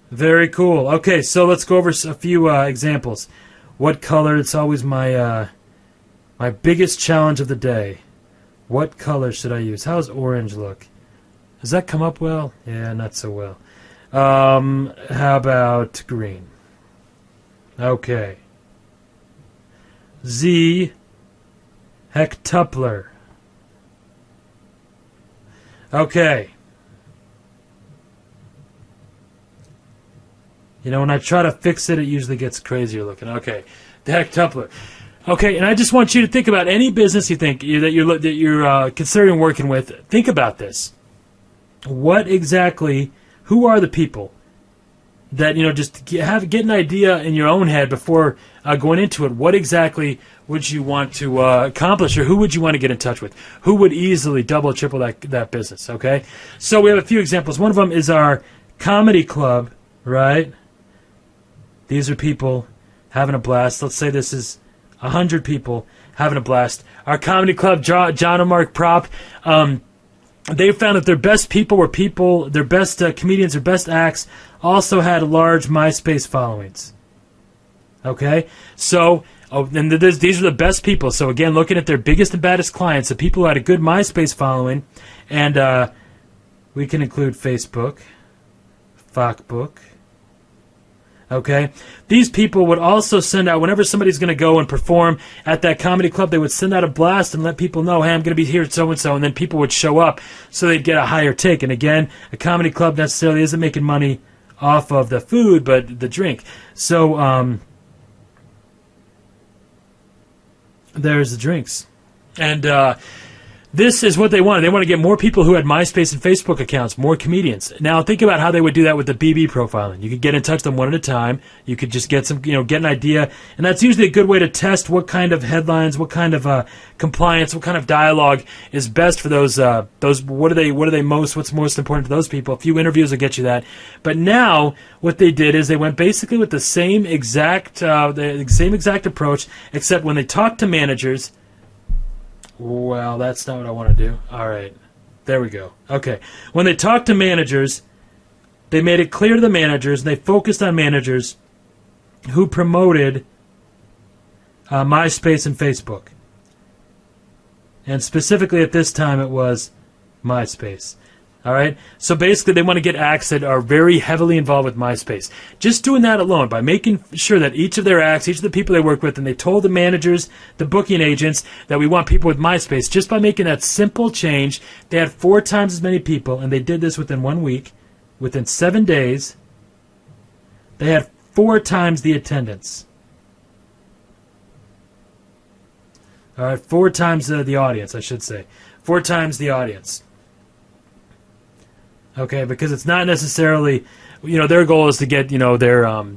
Very cool. Okay, so let's go over a few examples. What color? It's always my my biggest challenge of the day. What color should I use? How's orange look? Does that come up well? Yeah, not so well. How about green? Okay. Z. Hecht-Tupler. Okay. When I try to fix it, it usually gets crazier looking. Okay. The Hecht-Tupler. Okay, and I just want you to think about any business you think that you're considering working with. Think about this. Who are the people that, just get an idea in your own head before going into it. What exactly would you want to accomplish, or who would you want to get in touch with? Who would easily double, triple that business, okay? So we have a few examples. One of them is our comedy club, right? These are people having a blast. Let's say this is 100 people having a blast. Our comedy club, John and Mark Prop, they found that their best people were their best comedians, their best acts also had large MySpace followings. Okay? So, and these are the best people. So again, looking at their biggest and baddest clients, the people who had a good MySpace following, and we can include Facebook, Factbook. Okay? These people would also send out, whenever somebody's going to go and perform at that comedy club, they would send out a blast and let people know, hey, I'm going to be here at so-and-so, and then people would show up so they'd get a higher take. And again, a comedy club necessarily isn't making money off of the food, but the drink. So, there's the drinks. And this is what they wanted. They want to get more people who had MySpace and Facebook accounts, more comedians. Now, think about how they would do that with the BB profiling. You could get in touch with them one at a time. You could just get get an idea. And that's usually a good way to test what kind of headlines, what kind of compliance, what kind of dialogue is best for those, what's most important to those people. A few interviews will get you that. But now, what they did is they went basically with the same exact approach, except when they talked to managers. Well, that's not what I want to do. All right. There we go. Okay. When they talked to managers, they made it clear to the managers, and they focused on managers who promoted MySpace and Facebook. And specifically at this time, it was MySpace. All right. So basically, they want to get acts that are very heavily involved with MySpace. Just doing that alone, by making sure that each of their acts, each of the people they work with, and they told the managers, the booking agents, that we want people with MySpace. Just by making that simple change, they had 4 times as many people, and they did this within 1 week. Within 7 days, they had 4 times the attendance. All right, 4 times the audience, I should say. 4 times the audience. Okay, because it's not necessarily, their goal is to get, their, a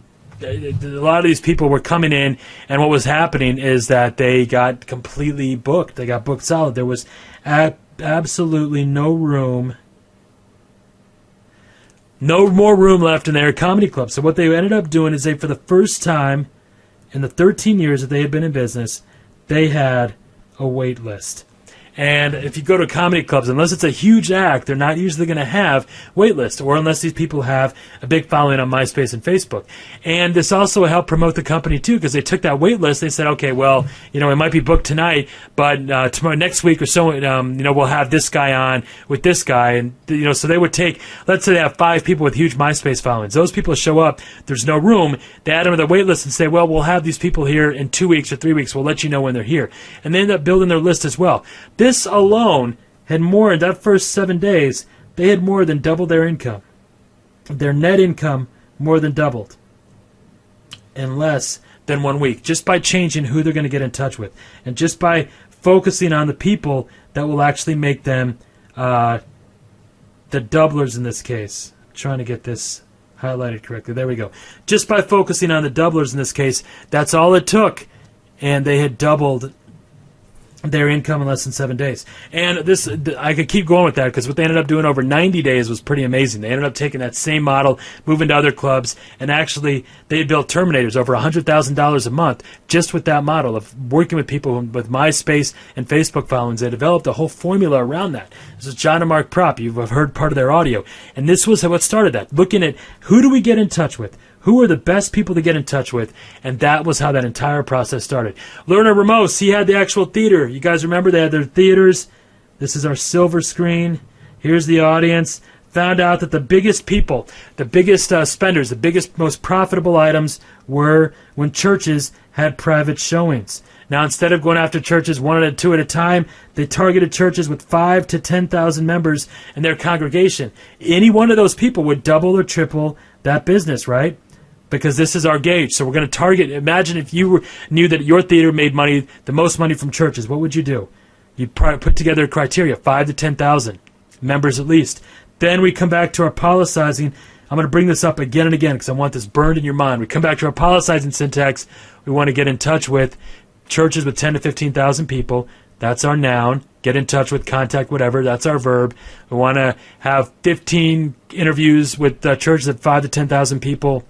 lot of these people were coming in, and what was happening is that they got completely booked. They got booked solid. There was absolutely no room, no more room left in their comedy club. So what they ended up doing is for the first time in the 13 years that they had been in business, they had a wait list. And if you go to comedy clubs, unless it's a huge act, they're not usually going to have wait lists, or unless these people have a big following on MySpace and Facebook. And this also helped promote the company too, because they took that wait list. They said, okay, well, it might be booked tonight, but tomorrow, next week or so, we'll have this guy on with this guy, and so they would take, let's say they have 5 people with huge MySpace followings. Those people show up. There's no room. They add them to the wait list and say, well, we'll have these people here in 2 weeks or 3 weeks. We'll let you know when they're here, and they end up building their list as well. This alone had more, in that first 7 days, they had more than doubled their income. Their net income more than doubled in less than 1 week, just by changing who they're going to get in touch with, and just by focusing on the people that will actually make them the doublers in this case. I'm trying to get this highlighted correctly. There we go. Just by focusing on the doublers in this case, that's all it took, and they had doubled their income in less than 7 days. And this, I could keep going with that, because what they ended up doing over 90 days was pretty amazing. They ended up taking that same model, moving to other clubs, and actually they had built Terminators over $100,000 a month just with that model of working with people with MySpace and Facebook followings. They developed a whole formula around that. This is John and Mark Prop. You've heard part of their audio. And this was what started that, looking at who do we get in touch with? Who are the best people to get in touch with? And that was how that entire process started. Lerner Ramos, he had the actual theater. You guys remember they had their theaters. This is our silver screen. Here's the audience. Found out that the biggest people, the biggest spenders, the biggest, most profitable items were when churches had private showings. Now, instead of going after churches 1 or 2 at a time, they targeted churches with 5 to 10,000 members in their congregation. Any one of those people would double or triple that business, right? Because this is our gauge. So we're going to target. Imagine if you knew that your theater made money, the most money from churches. What would you do? You'd put together a criteria, 5 to 10,000 members at least. Then we come back to our policizing. I'm going to bring this up again and again because I want this burned in your mind. We come back to our policizing syntax. We want to get in touch with churches with 10 to 15,000 people. That's our noun. Get in touch with, contact, whatever. That's our verb. We want to have 15 interviews with churches at 5 to 10,000 people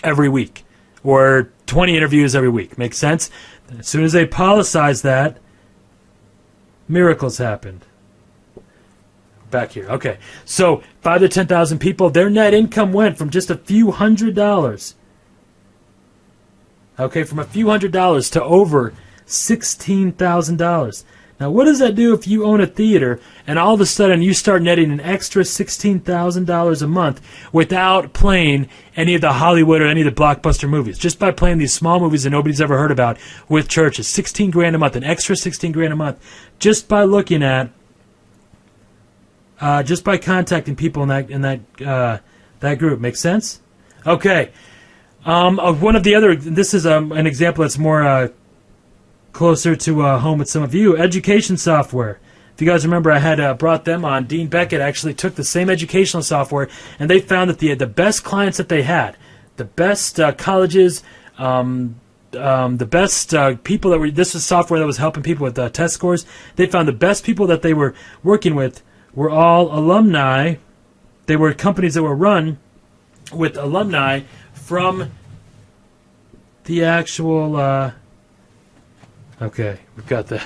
every week, or 20 interviews every week. Makes sense? As soon as they policized that, miracles happened. Back here. Okay. So 5 to 10,000 people, their net income went from just a few $100s. Okay, from a few $100s to over $16,000. Now, what does that do if you own a theater and all of a sudden you start netting an extra $16,000 a month without playing any of the Hollywood or any of the blockbuster movies? Just by playing these small movies that nobody's ever heard about with churches. 16 grand a month, an extra 16 grand a month, just by looking at, just by contacting people in that group. Make sense? Okay. One of the other, this is an example that's more closer to home with some of you. Education software. If you guys remember, I had brought them on. Dean Beckett actually took the same educational software, and they found that the best clients that they had, the best colleges, the best people that were, this was software that was helping people with test scores. They found the best people that they were working with were all alumni. They were companies that were run with alumni from the actual... Okay, we've got the...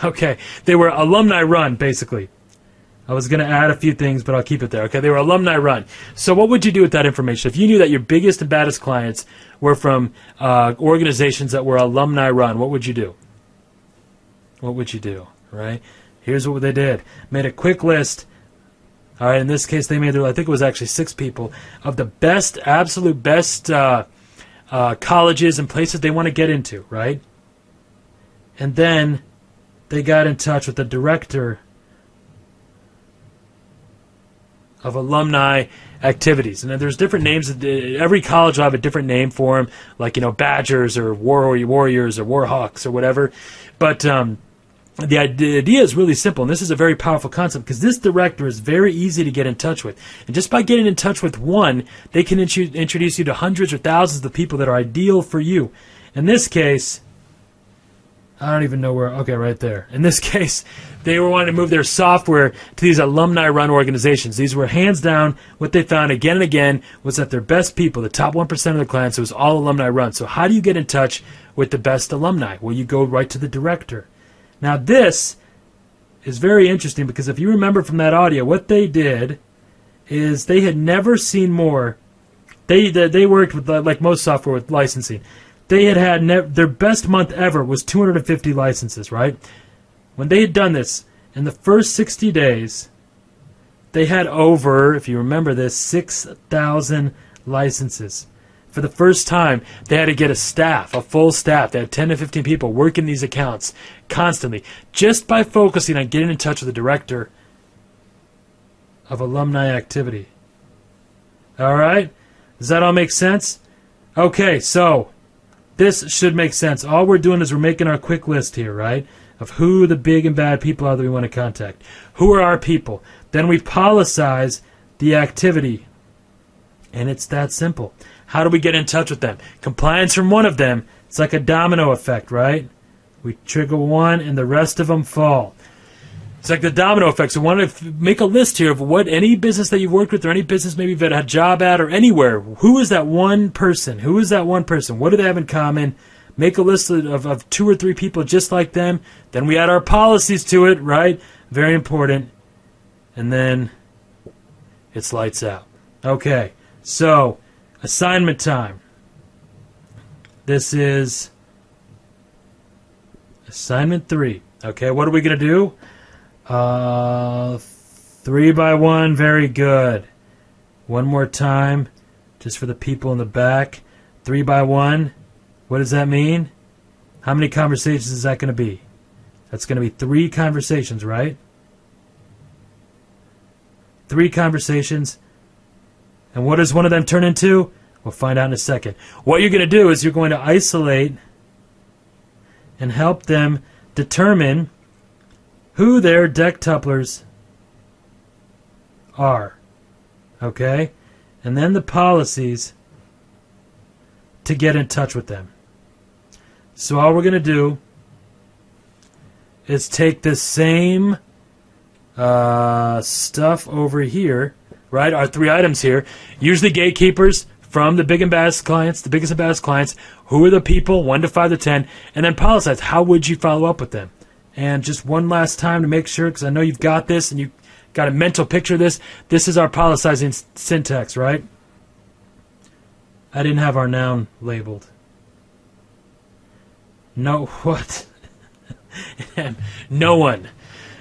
Okay, they were alumni run, basically. I was going to add a few things, but I'll keep it there. Okay, they were alumni run. So what would you do with that information? If you knew that your biggest and baddest clients were from organizations that were alumni run, what would you do? What would you do, right? Here's what they did. Made a quick list All right, in this case, they made I think it was actually 6 people of the best, absolute best colleges and places they want to get into, right? And then they got in touch with the director of alumni activities. And then there's different names. Every college will have a different name for them, like, Badgers or Warriors or Warhawks or whatever. But the idea is really simple, and this is a very powerful concept because this director is very easy to get in touch with. And just by getting in touch with one, they can introduce you to hundreds or thousands of people that are ideal for you. In this case, I don't even know where. Okay, right there. In this case, they were wanting to move their software to these alumni-run organizations. These were hands down what they found again and again was that their best people, the top 1% of their clients, it was all alumni-run. So how do you get in touch with the best alumni? Well, you go right to the director. Now, this is very interesting because if you remember from that audio, what they did is they had never seen more. They worked with, like most software, with licensing. They had their best month ever was 250 licenses, right? When they had done this, in the first 60 days, they had over, if you remember this, 6,000 licenses. For the first time, they had to get a full staff. They had 10 to 15 people working these accounts constantly, just by focusing on getting in touch with the director of alumni activity. All right? Does that all make sense? Okay, so this should make sense. All we're doing is we're making our quick list here, right, of who the big and bad people are that we want to contact. Who are our people? Then we policize the activity. And it's that simple. How do we get in touch with them? Compliance from one of them. It's like a domino effect, right? We trigger one and the rest of them fall. It's like the domino effect. So I want to make a list here of what any business that you've worked with or any business maybe you've had a job at or anywhere. Who is that one person? Who is that one person? What do they have in common? Make a list of 2 or 3 people just like them. Then we add our policies to it, right? Very important. And then it's lights out. Okay, so assignment time. This is assignment 3. Okay, what are we going to do? 3 by 1, very good. One more time, just for the people in the back. 3 by 1, what does that mean? How many conversations is that going to be? That's going to be 3 conversations, right? 3 conversations. And what does one of them turn into? We'll find out in a second. What you're going to do is you're going to isolate and help them determine who their dectuplers are. Okay? And then the policies to get in touch with them. So all we're going to do is take this same stuff over here, right? Our 3 items here. Usually gatekeepers from the big and baddest clients, the biggest and baddest clients. Who are the people, 1 to 5 to 10, and then policize. How would you follow up with them? And just one last time to make sure, because I know you've got this and you've got a mental picture of this. This is our policizing syntax, right? I didn't have our noun labeled. No, what? No one.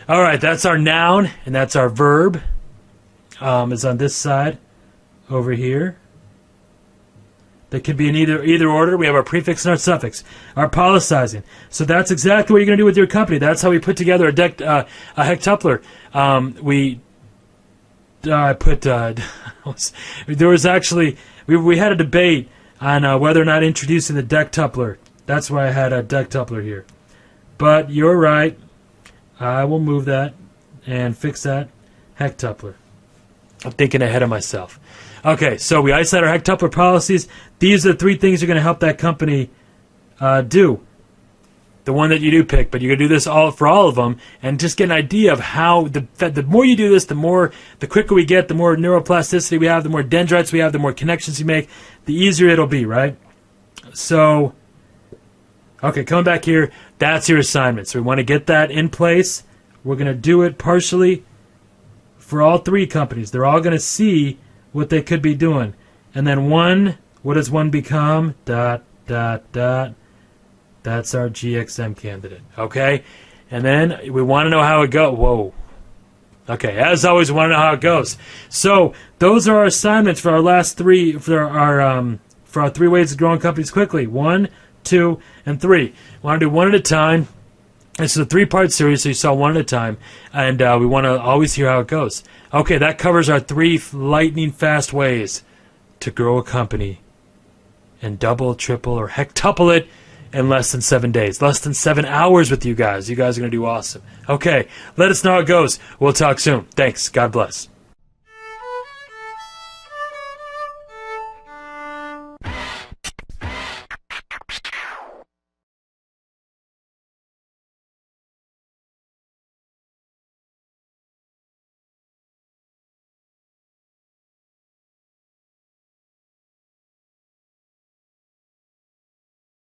All right, that's our noun, and that's our verb. It's on this side over here. That could be in either order. We have our prefix and our suffix. Our policizing. So that's exactly what you're going to do with your company. That's how we put together a hectupler. There was actually, we had a debate on whether or not introducing the dectupler. That's why I had a dectupler here. But you're right. I will move that and fix that hectupler. I'm thinking ahead of myself. Okay, so we isolate our hectupler policies. These are the 3 things you're going to help that company do. The one that you do pick, but you're going to do this for all of them, and just get an idea of how the more you do this, the quicker we get, the more neuroplasticity we have, the more dendrites we have, the more connections you make, the easier it'll be, right? So, okay, coming back here, that's your assignment. So we want to get that in place. We're going to do it partially for all 3 companies. They're all going to see what they could be doing. And then 1, what does 1 become? ... That's our GXM candidate. Okay? And then we want to know how it goes. Whoa. Okay, as always, want to know how it goes. So those are our assignments for our last three, for our 3 ways of growing companies quickly. 1, 2, and 3. We want to do one at a time. This is a 3-part series, so you saw one at a time, and we want to always hear how it goes. Okay, that covers our 3 lightning fast ways to grow a company and double, triple, or hectuple it in less than 7 days. Less than 7 hours with you guys. You guys are going to do awesome. Okay, let us know how it goes. We'll talk soon. Thanks. God bless.